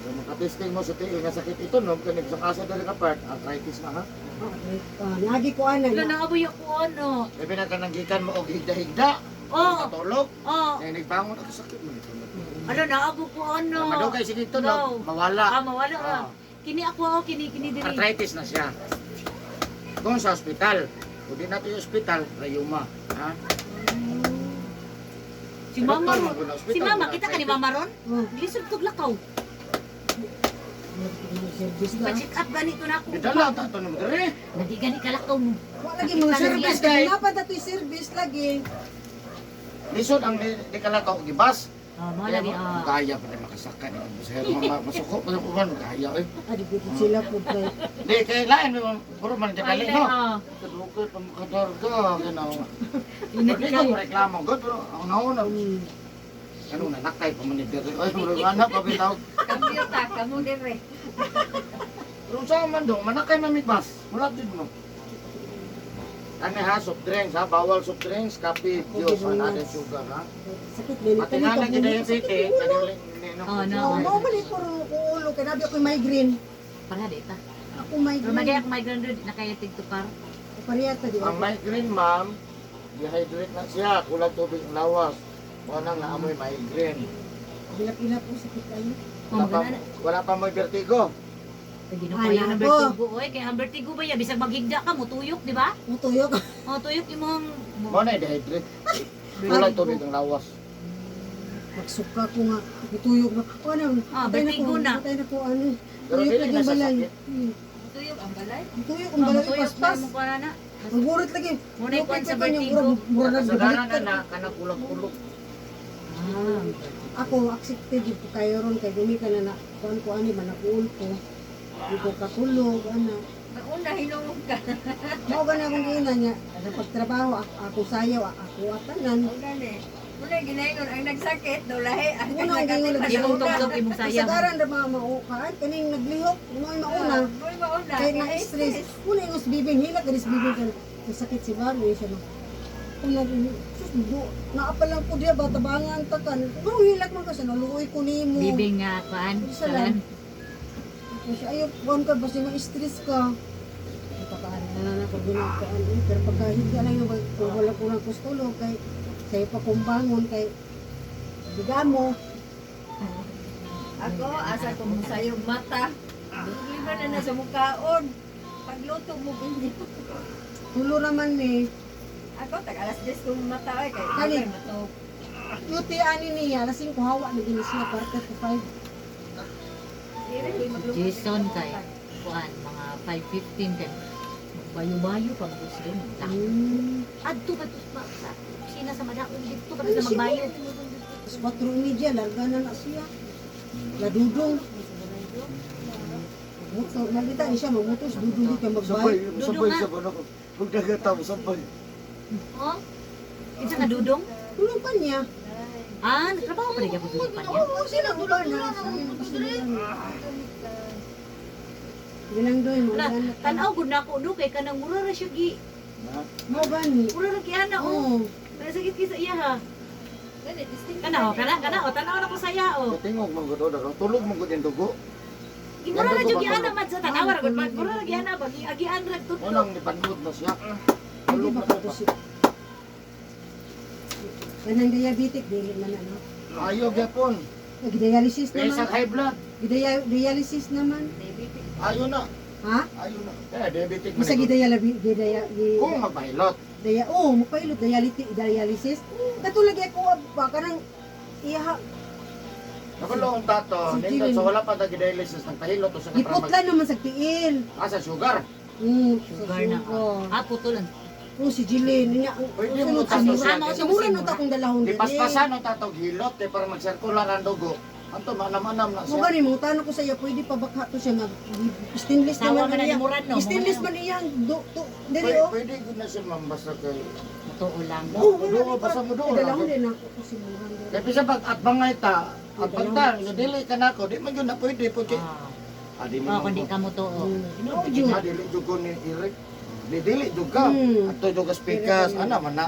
So, makatesting mo sa tiil nga sakit ito, no? Kanig sa kasa dali ka part, arthritis na ha?
Nagi ko ana.
Wala na abuy ako ano.
E pinagkananggikan mo og higda-higda.
Oh,
Matulog.
oh.
Kaya nagbangon ako sakit mo nito.
Ano na abo ko ano.
Madugay sige ito,
No.
no? Mawala.
Ah, mawala ra.
Ah.
Kini ako kini diri.
Arthritis na siya. Kung sa ospital, kung di natin yung ospital, rayuma. Ha?
Si mama
Doktor,
ron.
maguna ospital,
Si mama
maguna
kita ka ni mama ron.
Oh,
Lisod tug lakaw.
service na.
Pa-check up ganito na ako.
Didala, tato naman dere.
Lagi gani kalakaw mo.
Wa lagi mga service
Kay-
dapat ato service lagi.
Lisod ang di kalakaw, gibas.
Oh, mo lagi ah.
Kaya pa rin makasakay. Masuko pa rin kuman, kaya eh.
Adi ko sila po kay.
Di, kaya lain mo, puro man di kali, no?
Ah.
Kadukot, pamakadar ka, ganaw.
Ingat
Hindi
ikaw.
ko reklamo, God, pero ang nauna. Ano na nakay pa man ni Dere. Ay, murag anak pa bitaw.
Kambyo ta, kamo dire.
Pero sa man do, manakay na mitas. Wala din mo. Ano ha, soft drinks ha, bawal soft drinks, kape, juice, wala din sugar ha.
Sakit din.
Matingalan ka na yung titi, kanyang
Oh, no.
Oo, mabalik ko rin ko ulo. Kaya nabi ako migraine.
Para dita.
Ako
Pero magay
migraine.
ako may grandod na kaya tigtukar.
Pariyata di
Ang
ba?
migraine, ma'am, dehydrate na siya, kulang tubig ang lawas. Wala na amoy migraine.
Hilap-hilap po sakit kayo.
Wala pa mo vertigo.
Ginupayo
Ana
ng
ko.
vertigo. Oy, kay ang vertigo ba ya? Bisag maghigda ka mo, tuyok, di ba?
Mutuyok.
Oh, tuyok imong...
Mo na dehydrate. Kulang tubig ang lawas.
Magsuka ko nga. Ituyok na. O ano?
Ah,
patay
vertigo na.
Patay na ko ano.
Pero
Tuyok
dili
lagi
na
ang
sa
balay.
sakit.
Tuyok ang balay.
Tuyok ang
Oh,
balay.
tuyok na
Paspas.
mo para na.
Ang gurot lagi.
Muna yung kwan sa
Mura-
vertigo.
Mura na
Kasagaran na
bumalik.
na, kanang kulang-kulog.
Ah,
Ako, accepted yung kayo ron. Kaya gumi ka na na. Kuhan ko ani, manakuol ko. Hindi ko kakulog. Ano.
Nauna hinungog ka.
Mao ba na akong gina niya. Sa pagtrabaho, ako sayaw. Ako atanan.
O gani. Muna ginayon ang nagsakit, dulahi ang
Una ang gingon lagi.
imong tugtog imong sayang.
Kasagaran na mga maukaan. Kaning naglihok. Mga mauna.
Boy mauna.
Kaya na-stress. Una yung bibing, hilak garis bibing ka. Masakit si Barbie, siya na. Kung naapal lang po diya, batabangan takan. Kung hilak man kasi, naluoy ko ni mo.
bibing nga kwan.
Isa
Salan.
Kasi ayaw, kuhan ka, basta ma-stress ka. Napakaan na lang ako ginagkaan. Pero pagkahiga lang yung kung wala ko ng kustulog, kay sa'yo pa kong bangon, kay biga mo.
Ako, asa ko mo sayong mata. Liba na sa mukhaon. Pagluto mo hindi.
Tulo naman eh.
Ako, tag-alas 10 kong mata ay kay
Kali.
okay, mato.
Yuti ani niya, lasing ko hawa na ginis niya, parte to 5.
Dire ko'y magluto.
Jason kay kuan mga 5:15 kay bayo-bayo pa mo gusto din. Adto ka pa sa sina sa madaon dito ka sa magbayo.
Tapos 4 ini dyan, larga na siya. Ladudong. Nalita ni siya, mamutos, dudong di ka
Sabay,
magbay.
sabay sa bano. Huwag nagataw, sabay.
Oh. Kinsa ka dudong?
Tulong pa niya.
Ah, nagtrabaho pa rin ako dudong pa niya.
Oo, sila ko ba na? Bilang doon,
Wala,
mga anak.
tanaw gud na ako do kay kanang mura ra siya gi.
Mo gani.
Mura ra gi ana oh.
Oo.
May sakit kisa iya ha.
Gani, distinct.
Kana oh, tanaw na ko saya oh.
Tingog mo gud daw. Tulog mo gud yung dugo.
Mura ra
Yan,
jud
dugo
gi
ba
ana
tulog?
man sa tanaw ra gud mura ra gi ana ba agian ra tutlo.
Unang nipanod na siya.
Hindi
Tulog
ba
na
ka
siya.
to Kanang diabetic, dili man ano.
Ayaw gyapon.
Nag-dialysis
Pesa
naman.
high blood.
Dialysis naman.
Ayaw na.
Ha?
Ayaw na. Kaya diabetic man.
Isa
Kung magpahilot.
mapahilot dialysis. Katulad ako ba kanang iya
Nakulong tato.
Si
Nindot
Jilin.
sa wala pa tagi-dialysis ng pahilot o sa
iputlan naman sa tiil.
Asa sugar.
Sugar na. Ah, putulan.
Si Jilin, niya
Pwede mo
sunod sa
tato
mura.
siya.
Sa mura no ta kung dalahon
Di
din.
paspasan o tato hilot kay para magsirkular ang dugo. Anto manam-manam na
Mo
siya.
gani mo tanong ko sa iya pwede pa baka to siya mag stainless
Sawa
naman
man na
niya.
ni Muran no.
Stainless man niya to dili
Pwede,
oh.
pwede gud na siya mambasa kay
Mutuo lang.
Oh,
Dugo, basta mo dugo.
Dalahon din ako kasi Muran.
Kaya bisa pag at bangay ta, at pagta, dili ka na ako, di man yun na pwede po kay.
Ah.
Adi
Oh, kundi ka mutuo.
Oh, Jud.
Dili jud ko ni Eric. Dili jud ka.
Hmm.
Ato jud ka speakers, ana man na.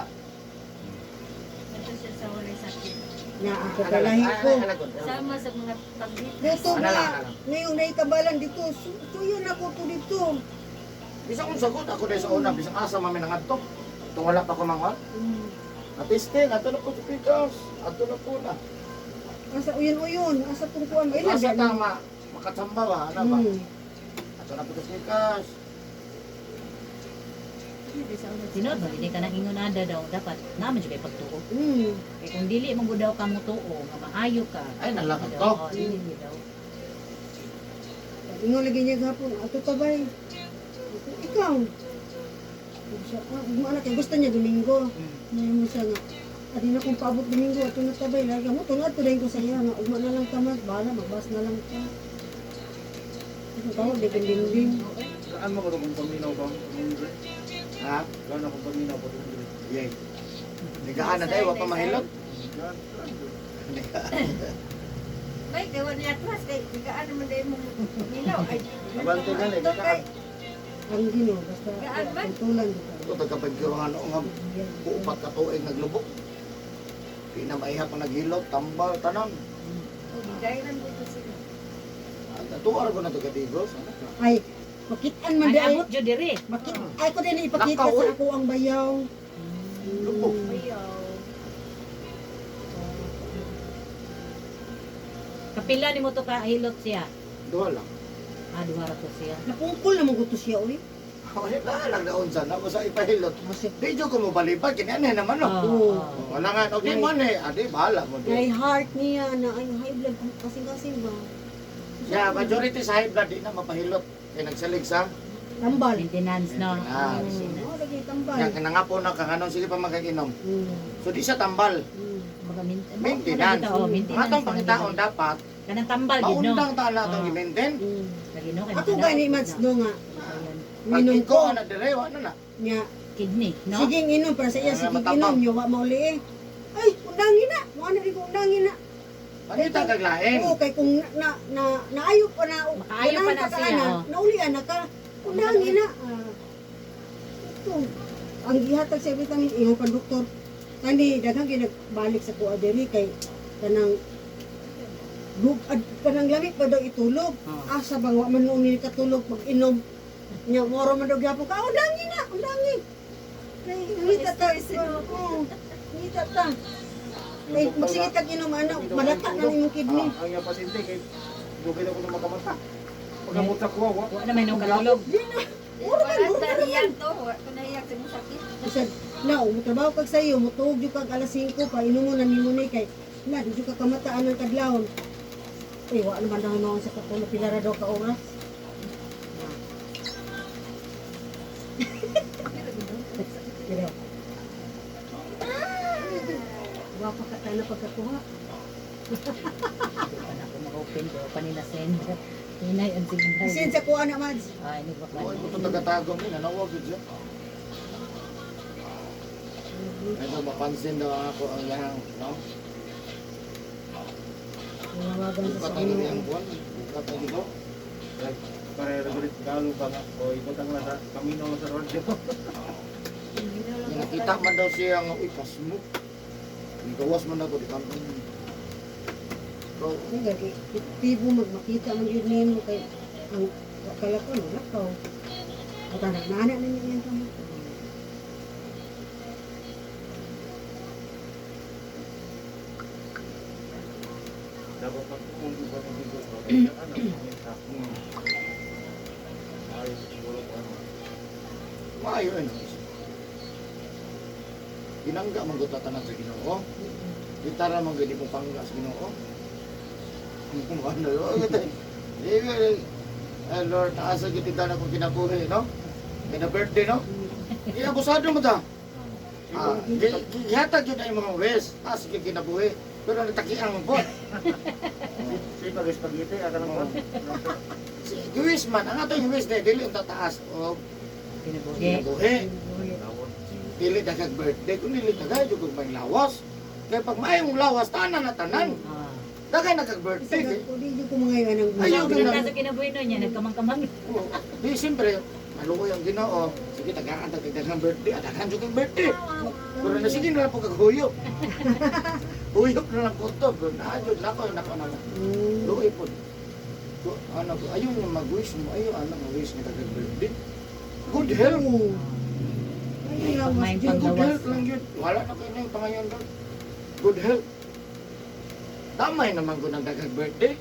Ito siya sa walay sakit.
Na ako kalahi ko.
Sama sa mga pagdito.
Dito
Ano lang,
ba,
ano lang.
ngayong naitabalan dito, suyan ako to dito.
Bisa kung sagot ako dahil sa una, bisa asa mami nangadto. Ito wala pa ko manghot. Atiste, ato na po speakers. Ato na po na.
Asa uyon-uyon, asa tungkuan ba?
Asa tama, makatsamba ba, ana ba? Ato na po speakers.
Sinod ba hindi ka nang ingunada daw dapat naman jud kay pagtuo.
Hmm.
Kay kung dili man gud daw ka mutuo, nga maayo ka.
Ay, nalakad
Daw,
to.
oh, dili daw.
Ingo lagi niya gahapon, ato tabay. Ikaw. Mo anak kay gusto niya Domingo. Ngayon mo siya nga. Adi na kung paabot Domingo, ato na tabay. Lagi mo, tunad to rin ko sa iya. Nga, ugma na lang tamad, bahala, magbas na lang ka. Ito tawag, di kang dinding.
Saan mo ko kung paminaw ba?
Ha?
Saan ako paminaw pa rin?
Yay. Ligaan na tayo, wa pa mahilot.
Bay, kaya wala niya atras. Kaya higaan naman dahil mong ilaw. Ay,
Abante ka na,
Ito kay,
Ang gino, basta
Gaan man?
tuntulan
Ito tagapagkiruhan o nga upat ka tuig naglubok. Di na maihap ang naghilot, tambal, tanan.
higayan mo ito sila.
Tuar ko na ito katigos.
ay makitaan man
Ang
di ay
abot jud diri.
ay ko din ipakita
Lakaw,
sa
eh.
ako ang bayaw.
Lubok.
Ayaw.
Kapila nimo to ka hilot siya.
Duha lang.
Duha ra to siya.
Napungkol na mo siya uy.
Wala lang na unsa na ko sa ipahilot.
Kasi
Di jo ko mo balibad, kinyan naman no.
Oo.
Wala nga, okay mo ni, adi, bahala mo
may
di.
heart niya na ay high blood kasing-kasing ba.
Yeah, majority sa high blood, di na mapahilot. Kaya nagsalig sa,
Tambal.
Maintenance no.
Ah,
Oo, lagi tambal.
yan, nangapo na kang anong sige pa magkakinom.
Mm.
So di siya tambal.
Mm.
Mga
Maintenance.
Oh,
Ang
maintenance.
atong pangitaon dapat,
Kanang tambal gid no.
maundang tala atong
Ah.
i-maintain.
Mm.
Lagi no kay
Ako gani mads no nga
Ayan.
Pag
minom
ikaw
ko
na dire, wala na.
nya
Kidney no.
sige inom para sa iya
Ah,
sige
matapang.
inom nyo wa mauli eh. Ay, undangin na. Mo ana rin ko undangin na.
Panita kaglain.
Oo, kay kung naayo pa na
Makaayo pa na siya, oh.
Naulian na ka. Undangin na. Ito. Ang gihatag sa vitamin E mo pa doktor. Kani daghang ginagbalik sa kuha diri kay kanang kanang lamig pa daw itulog.
Oh.
Asa bang wa man umi katulog pag inom. Nya moro man daw gyapon ka. Undangin na, undangin. Nay, ngita ta. Oo. Ngita ta. Ay, magsigit kag inom ano, malata na yung kidney.
Ang iyang pasyente kay dugay ako na makamata. Pagkamot sa kuwa, wa.
Wa na may nung katulog.
Wala na iyan to. Wala ko na iyak sa mong sakit.
Kasi na, trabaho kag sayo, mutuog yung kag alas 5 pa, inom mo na ni mo ni kay, na, di ka kamataan ng kadlawon. Eh, wala naman daw noon sa katulog, pilara daw ka oras. Pero, wapa ka tayo na pagkakuha.
Wala ko ma-open ko pa nila send. Hinay ang signal.
Sin sa kuha na, Mads.
Ay, ni bakla.
Huwag mo itong tagatagong yun, nanawag yun siya. Ito, mapansin daw ako ang lahang, no?
Nawagan sa
Bukat
sa
ang
Ginoo.
iyang buwan, bukat ang ito.
Para regulate galo ba nga. O ikot ang nasa kamino sa rodyo.
Nakita man daw siya ang ipas mo. Gawas man ako di kampon. So,
Sige, tibo magmakita man yun nimo kay ang wakala ko no lakaw. At nagmana na niya yan kamo.
Dapat pagkukundi ba ng bigo ko? Ano? Ayos, siguro ko ano.
maayo ano. Ginangga man ko tatanan sa Ginoo. Gitara man gani mo pangga sa Ginoo. Kung ano yun. Lord, asa gid kita na kung kinabuhi, no? Kina birthday, no? Iya abusado mo ta. Gihatag yun ang mga wes. Asa gid kinabuhi. Pero nagtakiang mo po.
Si pag-spaghetti, akan ang kwan.
Si Luis man, ang ato yung Luis na dili ang tataas. O,
Kinabuhi.
kinabuhi.
Tawon.
Dili dagag birthday. Kung dili dagag, yung kung may lawas. Kaya pag may mong lawas, tanan na tanan.
Ah.
Dagay nagag-birthday.
Sige, ko di ko mga yan ang
Ayaw,
Ayaw
gina-
kita sa kinabuhi no niya nagkamang-kamang.
Oh, di siyempre, malukoy ang Ginoo. Sige, tagaan dagang birthday. Dagan yung kang birthday. Pero na sige na lang po kaguyok. Huyok na lang po ito. Pero naadyo, lako yung nako na. Lukoy po. So, ano, ayaw niya mag-wish mo. Ayaw, ano, mag-wish niya dagag-birthday. Good health.
Ay, lawas
Pagmain
dyan.
Good
panglawas.
health lang yun. Wala na kayo na yung pangayon doon. Good health. Damay naman ko ng dagag birthday.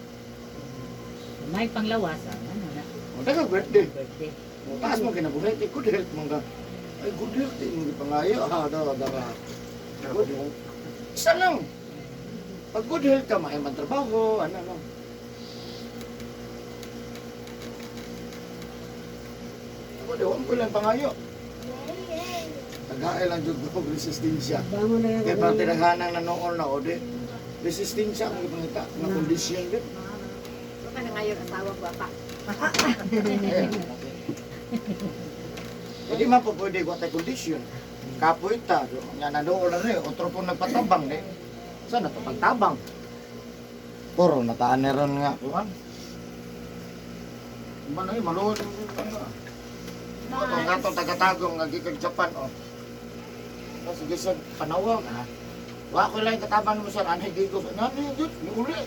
May panglawas ano na.
O dagag birthday.
Birthday.
O taas mo kinabuhay. Good health mo ka. Ay, good health. Hindi pangayo. Daga. Good health. Isa lang. Pag good health ka, may mantrabaho. Ano. Ako, diwan ko lang pangayo. Tagaay lang yung group resistensya.
Bangon na yan.
Kaya parang tinaghanang nanoon na o di. Resistensya ang ipangita. Mga kondisyon din.
Baka na ngayon asawa ko pa.
Hindi man po pwede ko tayo kondisyon. Kapoy ta. Nga nanoon na rin. Otro po nagpatabang di. Saan na to pagtabang? Puro nataan na ron nga. Kuhan. Man ay maluhod ang ang gatong tagatagong nga gikag Japan oh. Sige sa panawag ha. Wa ko lang katabang mo sir anay dito. Nani jud ni uli.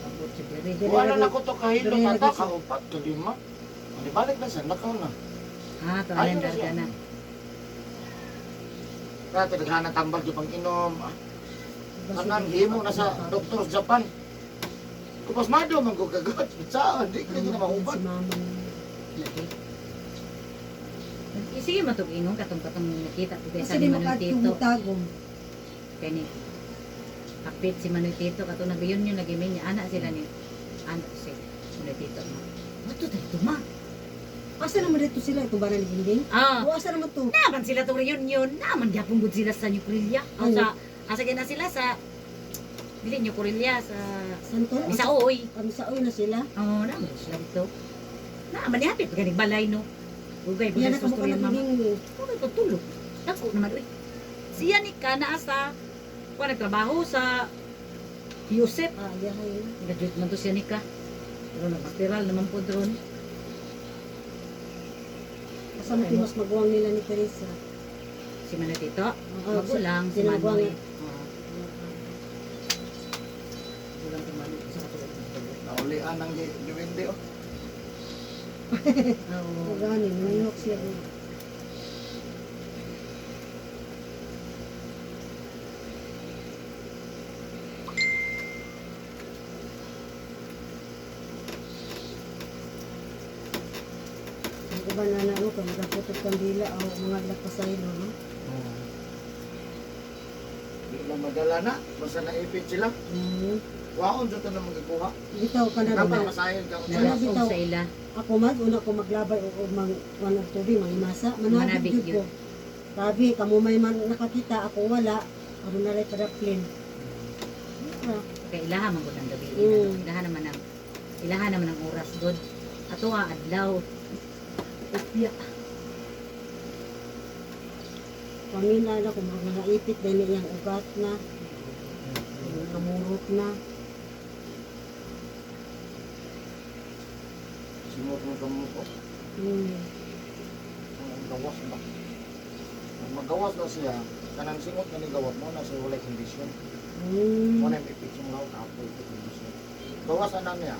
Abot si Dere.
Wala na ko to kahilo tata ka upat ka lima. Ani balik na sa nakaw na.
Ah, tanan darga na.
Kaya tinaghanan tambal jud pang inom. Tanan himo na sa doktor sa Japan. Kupos mado man ko kagat. Saan di ka na mahubat.
Si mama.
Lagi. Sige matug ingon katong nakita ko
Kasi
sa
di
ni Manoy Tito.
makatugtagom.
Kani kapit si Manoy Tito kato nagayon yung nagimin niya anak sila ni anak si Manoy Tito mo. Mato dito ma.
Asa naman dito sila itong barang ni Ginding?
Ah,
O asa naman to?
naman sila tong reunion, naman gyapon gud sila sa New Korea. O sa asa na sila sa dili New Korea sa
Santo?
Misaoy.
Kami sa oy na sila.
Oh, naman sila dito. Naman ni hapit ganing balay no. Ugay
Yan
bugas
na kamukha
pastorya
ng
mama.
Ginding.
Okay, tutulog. Dako naman, uy. Siya ni ka na sa kung nagtrabaho sa Yusef.
Ah, yahay.
Graduate man to siya ni ka. Pero nag-hospital naman po doon.
Asa mo mas maguwang nila ni Teresa.
Si Manoy Tito.
Oo,
Magulang, si
sinaguang
Manoy.
niya.
Magulang si Manoy. Sa katulad ng tuloy.
Naulian ang diwindi oh.
Oo.
O gani, naninok siya. Ang iba na ano, kung nagaputod kandila o mga lakasaylo, no?
Di lang madala na. Basta naipit sila. Waon dito na magkuha.
Bitaw ka na
Kapag
rin.
masahin ka.
Nalasog
bitaw?
sa ila.
Ako man, una ko maglabay o manag tubig, mangimasa.
Manabig
Manabig yun ko.
yun.
Sabi, kamo may man nakakita, ako wala. Ano na rin para plain.
Kaya ilaha man gud ang gabi.
Mm.
Ilaha naman ang oras gud. Ato nga adlaw. Upya.
Pangina na, kung mga naipit, dahil niyang ugat na. Kamurot na.
Simot mo kamo ko. Ang gawas ba? Pag magawas na siya, kanang singot na ni gawat mo na sa walay kondisyon. Mo na ipit yung law kapo ito kondisyon. Gawas na niya.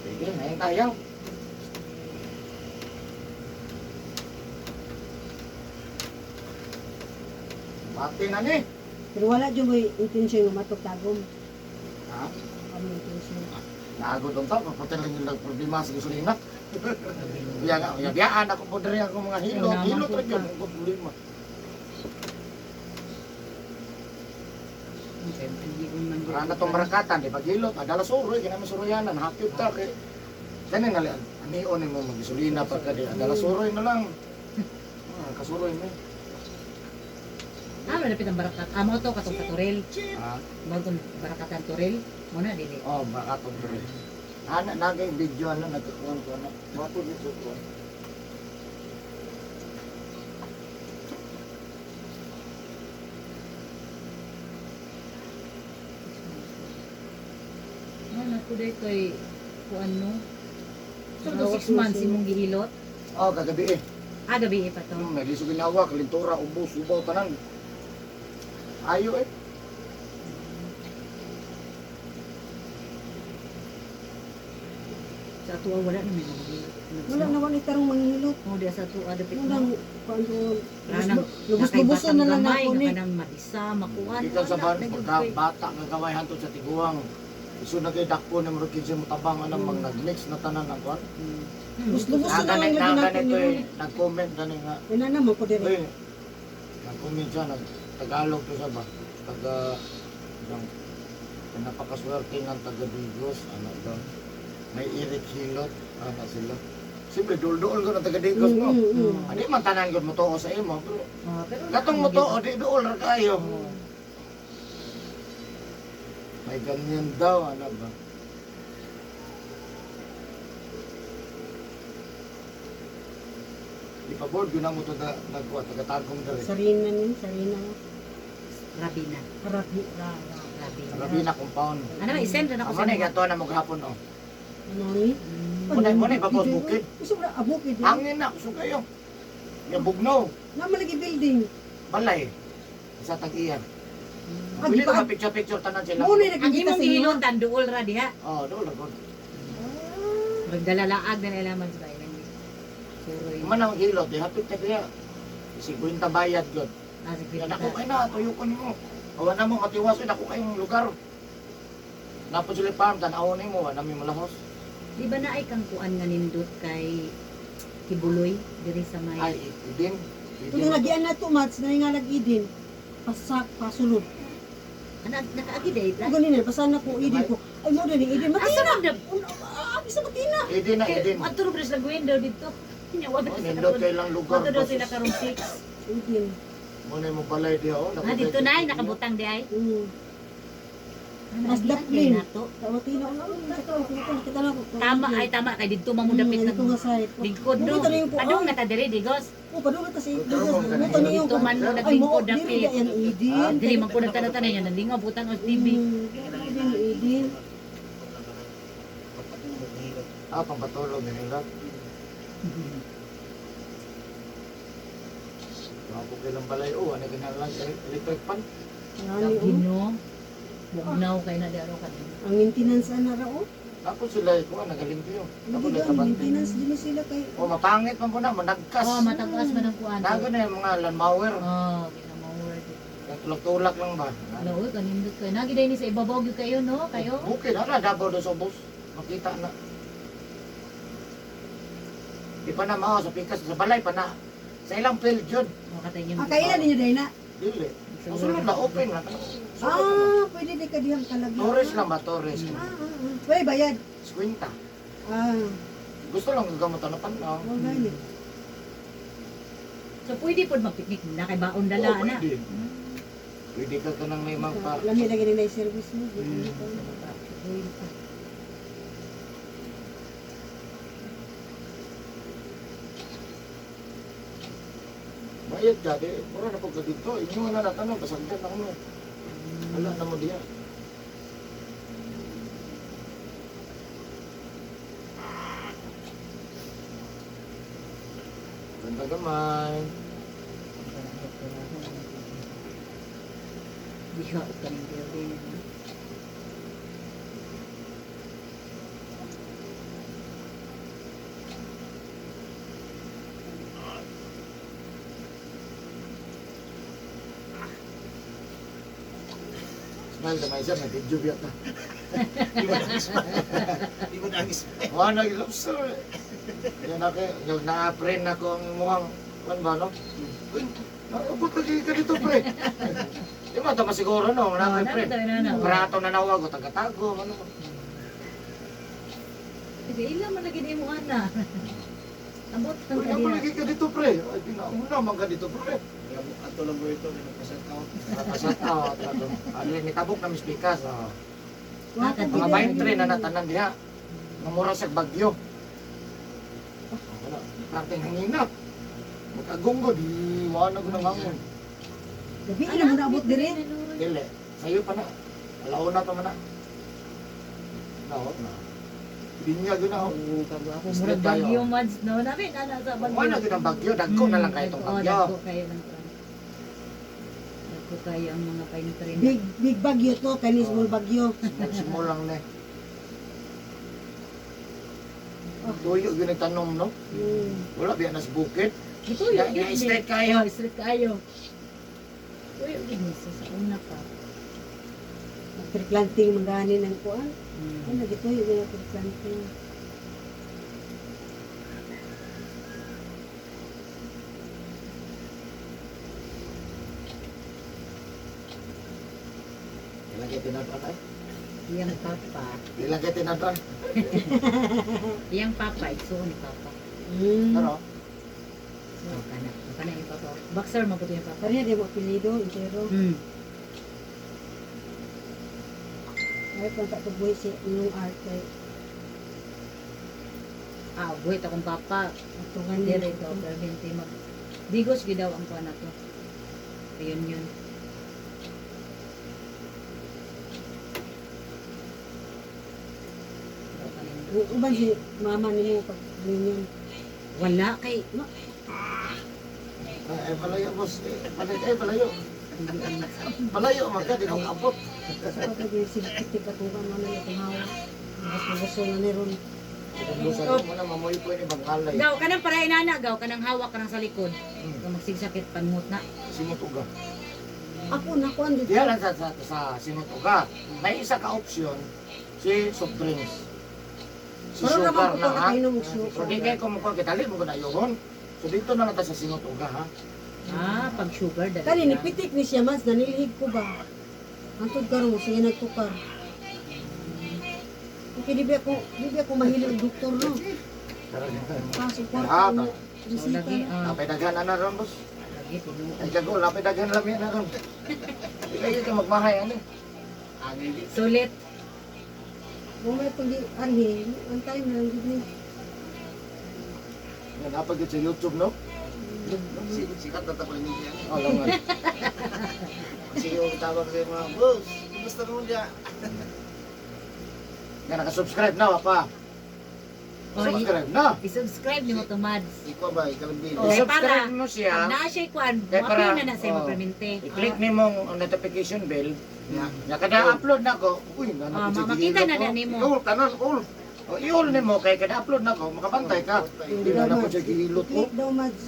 Sige, ngayon tayo. Mati na ni.
Pero wala dyan may intensyon ng matugtagom.
Ha?
Kami intensyon.
Naagod ang tao, kapatid lang yung problema sa gasolina. Kaya nga, biyaan ako po rin ako mga hilot.
Wala
Hilot
naman
rin
po
yung problema.
Okay, hindi ko man
Para na itong marakatan, di pag hilot, adala suroy, kinami suroyanan, hapit ta kay. Ganun nga, anion mo mag-gasolina pagka di, adala suroy na lang. Kasuroy mo.
Ah, malapit ang barakat. Amo to katong katurel.
Ah,
Bagong barakatan turel. Mo na dili.
oh, bakatong suroy. Naging video ano, nagkukuhan ko na. Wapo dito ko.
Ano ko dai kay kuan no. So
Bawat
6 months
musin.
imong gihilot.
Oh, kagabi eh.
Ah, gabi pa to.
May lisog ginawa, kalintura, ubos, ubaw, tanan. Ayo eh.
Sa tuwa wala na may mga gihilot.
Wala na wala itarong manghilot.
Oh, di sa tuwa dapit
Ano
mo.
lang, kuan ko,
Kanang
lubos-luboson na lang ako ni.
kanang madisa, makuha.
Ikaw sa pagka bata nga gamay hantud sa tiguang. Isu na kay dakpo ni mo kinsa mo tabang anang mag nag-mix na tanan ang kwan.
Lubos-luboson na lang lagi na ako
Ganito
ni.
nag-comment gani nga.
Wala naman ko dire.
Oy. Nag-comment siya nag Tagalog to sa ba. Taga yung napakaswerte ng taga Digos ano daw. May irik hilot ano sila. Siyempre dul-dul ko ng taga Digos no. Ani man tanan gud mo tuo sa imo pero katong mo tuo di duol ra kayo. May ganyan daw, ano ba? ipaboard yun ang mo to nagkuha tagatagong dali.
Sarina ni, Sarina.
Rabina.
Rabina.
Rabina compound.
Ano ba, isend na ako
Amo na gato na mo gahapon oh.
Ano ni?
Muna ipaboard bukid.
Gusto mo na abukid.
Hangin na kuso kayo. Yung bugnaw,
Namalagi building.
balay. Sa tag-iyan.
Ah,
Bili
di ba?
ka picture tananan sila.
Muna
Ang
nagkikita
imong
sa inyo.
gihinutan duol ra diha.
Oh, do lagod.
Magdalalaag na nalaman sa ilang suroy.
Man ang hilot, di hapit na kaya. 50 bayad gud.
Nasa
Yan ako
pinita.
kay na tuyo ko nimo. Awa na mo matiwas ako kayong lugar. Napo sila farm tan-aw nimo wa nami malahos.
Di ba na ay kang kuan nga nindot kay Kibuloy diri sa may
Ay, idin.
Kung nagian na to, Mats, na nga nag-idin. Pasak, pasulod.
nakaagi date
Kung ganun basta na ko, idin ko. Ay, mo din, idin.
Asa
Matina!
man na
Abi sa matina!
Idin na
kay
idin.
aturo bres la window dito. Nyawa ba
Oh,
sa
nindot kay
karon?
lang lugar.
Ato daw sila karong 6.
Idin.
Mo na mo balay diha oh.
Ah, dito na ay nakabutang di ay.
Mas
Agi,
daplin.
agi na to.
Sa matina, kita na ko.
Tama ay tama kay dito mamudapit
Ito nga
na
side.
lingkod no.
Dito na yung
Adong na ta diri digos.
Oh, padulot ta si
Ito,
Ito na yung
Dito man mo
Ay, mo,
naglingkod
dili
dapit.
ka yan, idin.
Dili man ko nagtanong-tanong yan nalingaw butang os TV.
Idin, idin.
Ah, pampatulog nila. Ako kailang balay oh, ano ginalang electric pan.
Ngani,
Lagi
oh.
no. Bugnaw kay na di araw kanina.
Ang maintenance na ra, oh.
Tapos sila ko nagalimpyo. Tapos
Hindi ka,
nagkabantay.
maintenance din sila kay...
Oh, mapangit man po na, managkas.
Oh, matangkas man ang kuan.
Nago na yung mga landmower.
Oh, ginamawar.
Tulak-tulak lang ba?
Hello, kanindot kay. Nagi day ni sa ibabaw gyud kayo no, kayo.
Bukid, ano, dabaw doon sa bus. Makita na. Di pa na mao sa pikas, sa balay pa na. Sa ilang field yun.
Oh, katay niyo.
Kailan ninyo, Dayna?
Dili. Ang sunod na, open na.
Pwede di ka dihang talaga.
Torres lang ba, Torres?
Pwede bayad.
Squinta. Gusto lang gagamutan na panaw.
Gani.
So pwede pod magpiknik na kay baon dala
Oo,
na.
pwede. Pwede ka ka nang may mga
Lami lagi nila yung service mo.
bayad ka, di. Mura na po ka dito. Inyo na natanong, kasagdan na kami. Wala na mo diya. Ganda gamay.
Diha kaning building.
Smile na may siya, nag-video biya ka.
Di ba nangis pa? Di ba nangis pa?
Wala nag-lobster. Yan ako, yung na-friend ako ang mukhang, ano ba, no? Uy, nakabot ka dito, pre. Di ba, tama siguro, no? Wala kay friend. Barato na nawag ko, taga-tago, ano.
Kasi ilang man lagi mo ana. Abot
Uy,
ang
ako
kanina.
lagi ka dito, pre. Ay, pinauna man ka dito, pre.
Ato lang po ito, pinagpaset out.
Napasat out. Ano yung nitabok na mispikas.
Ah,
Mga 23 na natanan diha. Mamura sa bagyo. Wala, parting hangina. Magkagunggo, di wala ko ng hangin.
Gabi na mo naabot dire.
Dili, sayo pa na. Alaon na pa man na. Naot na. Binya gina ako.
Murag bagyo mads no. Nabi na sa bagyo.
Wala gina bagyo, dagko na lang kayo itong
Oh,
bagyo.
dagko kayo lang to. Dagko kayo ang mga pine tree.
Big bagyo to, kani small bagyo.
Nagsimul lang na. Tuyo gina tanom, no? Wala biya na sa bukid.
Ito
Ya- ya straight kayo.
Oh, straight kayo. Uy, ginis sa una pa.
Triplanting magani ng kuan. Ano gito yung triplanting.
Ilang kayo tinadon ay?
Iyang papa.
Ilang kayo tinadon?
Iyang papa, ito ni papa.
Pero,
So, kana. Kana yung papa. Boxer mo po yung papa.
Pareha di mo apelido, intero. Ay, pang katuboy si inyong art kay
buhit akong papa.
Tungan
Dire ito, permanente mag... Digos gid daw ang kuha na to. Ayun yun.
Uban si mama ni mo pag ganyan.
Wala kay...
Ay, palayo, boss. Palayo. Palayo, magka, di ka abot.
Sa pagkagay sigpitik at uban mo na itong hawa. Mas magusto na ni Ron.
Busan mo na, mamoy po yung ibang alay.
Gaw ka ng para inana, gaw ka ng hawak ka ng sa likod. Kung magsigsakit panmut na.
Sinutuga.
Ako nakuan dito.
Diyan lang sa sinutuga. May isa ka opsyon, si soft drinks. Si
Pero
sugar
naman ko
na ha.
nakainom ng
So
sugar.
di kayo kumukul, kitali mo ko na yun. So dito na lang tayo sa sinutuga ha.
Pag sugar dali.
Kani ni pitik ni siya mas nanilhig ko ba. Antod karon siya nagtukar. Okay, di ba ako mahilig doktor no. Pasok ko
Ah,
ako
So,
bisita
lagi,
na.
Lapay daghan na ron, boss.
lagi, tinuod.
Ay kago, lapay daghan lang yan na ron. Di kayo ka magmahay, ano?
Sulit.
Kung may pag anhi, ang time na lang gid ni.
Yan, napagod sa YouTube, no?
Sikat na tapos niya.
Oh, langan.
Sige, huwag tawag kayo mga boss. Kumusta naman niya?
Yan, nakasubscribe na, wapa.
Oh,
Subscribe na.
i-subscribe niyo mo to, Mads.
Ikaw ba? Ikaw lang din.
Oh,
I-subscribe
para,
mo
Pag
siya.
naa siya kuan,
Eh, para-
mapil na sa imo
oh.
permanente.
I-click ni mong notification bell. Ya kada upload na ko. Uy,
Ah, makita na na nimo.
Iul, tanan, ul. O, iul ni mo, kay kada upload na ko, makabantay ka. Hindi na po siya gihilot ko.
Click daw Mads.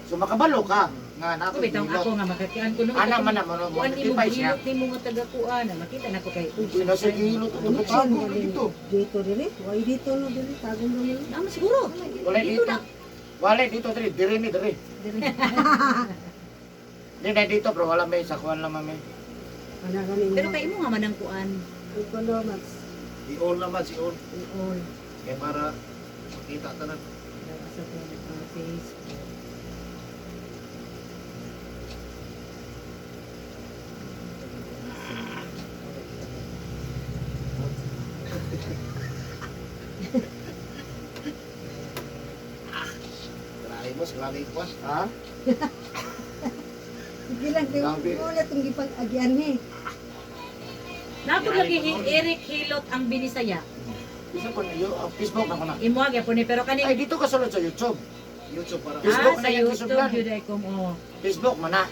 So, makabalo ka. Nga na ako
Ako bitang ako
gihilot.
nga makakian ko no.
Ana man na mo,
Kuan imo
matipay siya.
bilot nimo nga taga kuan, makita na ko kay
Uy, na siya gihilot. Ano
Ano
ba
siya
bago
mo
dito?
dito dili? Why dito no dili? Tagong mo yun.
Naman siguro.
Wala dito. Wala dito, diri. Diri ni, diri. Hindi na dito, bro. Wala may sakuan lang, mami.
Ana gani mo.
Pero kay imo nga manang kuan.
Ikaw daw Mads.
I-all naman, si-all.
All.
Kaya para makita ka na.
Sa Facebook.
Try mo, grabe ko.
Ha?
Sige lang kay
Grabe.
wala tong gipag-agyan ni.
Nato lagi Eric Hilot ang binisaya.
Isa po niyo, Facebook ako na.
Imo gyud po ni pero kani
Ay, dito ka sulod sa YouTube.
YouTube para.
Facebook
sa
na yan,
YouTube
kisuglan.
yun ay kung
Facebook man na.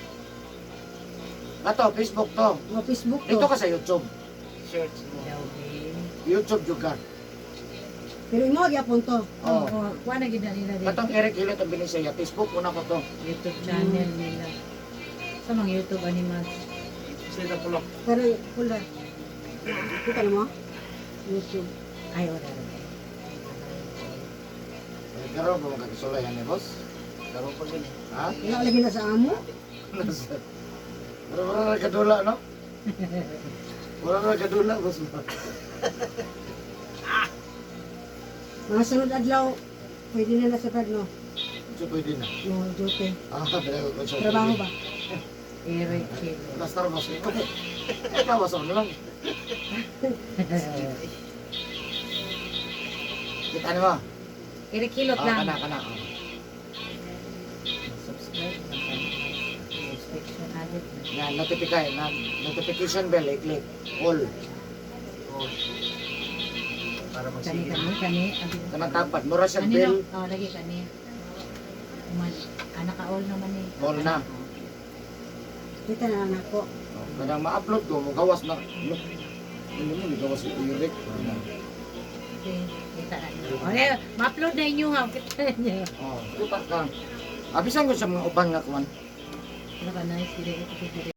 Ato, Facebook to.
O Facebook to.
Dito ka sa YouTube.
Search mo.
YouTube juga.
Pero imo gyapon to.
Oh.
kuha na gid na nila dito.
Katong Eric Hilot ang binisaya. Facebook muna ko to.
YouTube channel nila. Sa mga YouTube animals.
Sila pulok.
Pero pula. Kita mo? YouTube.
Ay, wala.
Karon ba magkakisulayan ni boss?
Karoon pa din.
Ha?
Wala lagi na sa amo.
Pero wala na kadula, no? Wala na kadula, boss.
Mga sunod adlaw pwede na nasapad no.
So, pwede na.
No, jote.
Ah, pero ko siya.
Trabaho ba?
Eric Hilot.
Basta boss. Ikaw, basta mo lang. Kita niyo ba?
Eric Hilot lang.
Kana.
Subscribe. Subscription added.
Yan, notification bell, i-click. All.
Para
Kani
magsigil.
kani.
Kanang tapat. Mura siya
Kani
bell.
no? Oh, lagi kani. Anak ka all naman eh.
All na.
Kita na lang ako.
Kadang ma-upload ko, magawas na. Hindi mo, gawas yung Eric.
Okay. Kita na. Okay, ma-upload na inyo ha. Kita niyo.
Oh, kita ka. Abisan ko sa mga uban nga kuwan.
Ano ka nice? Dire.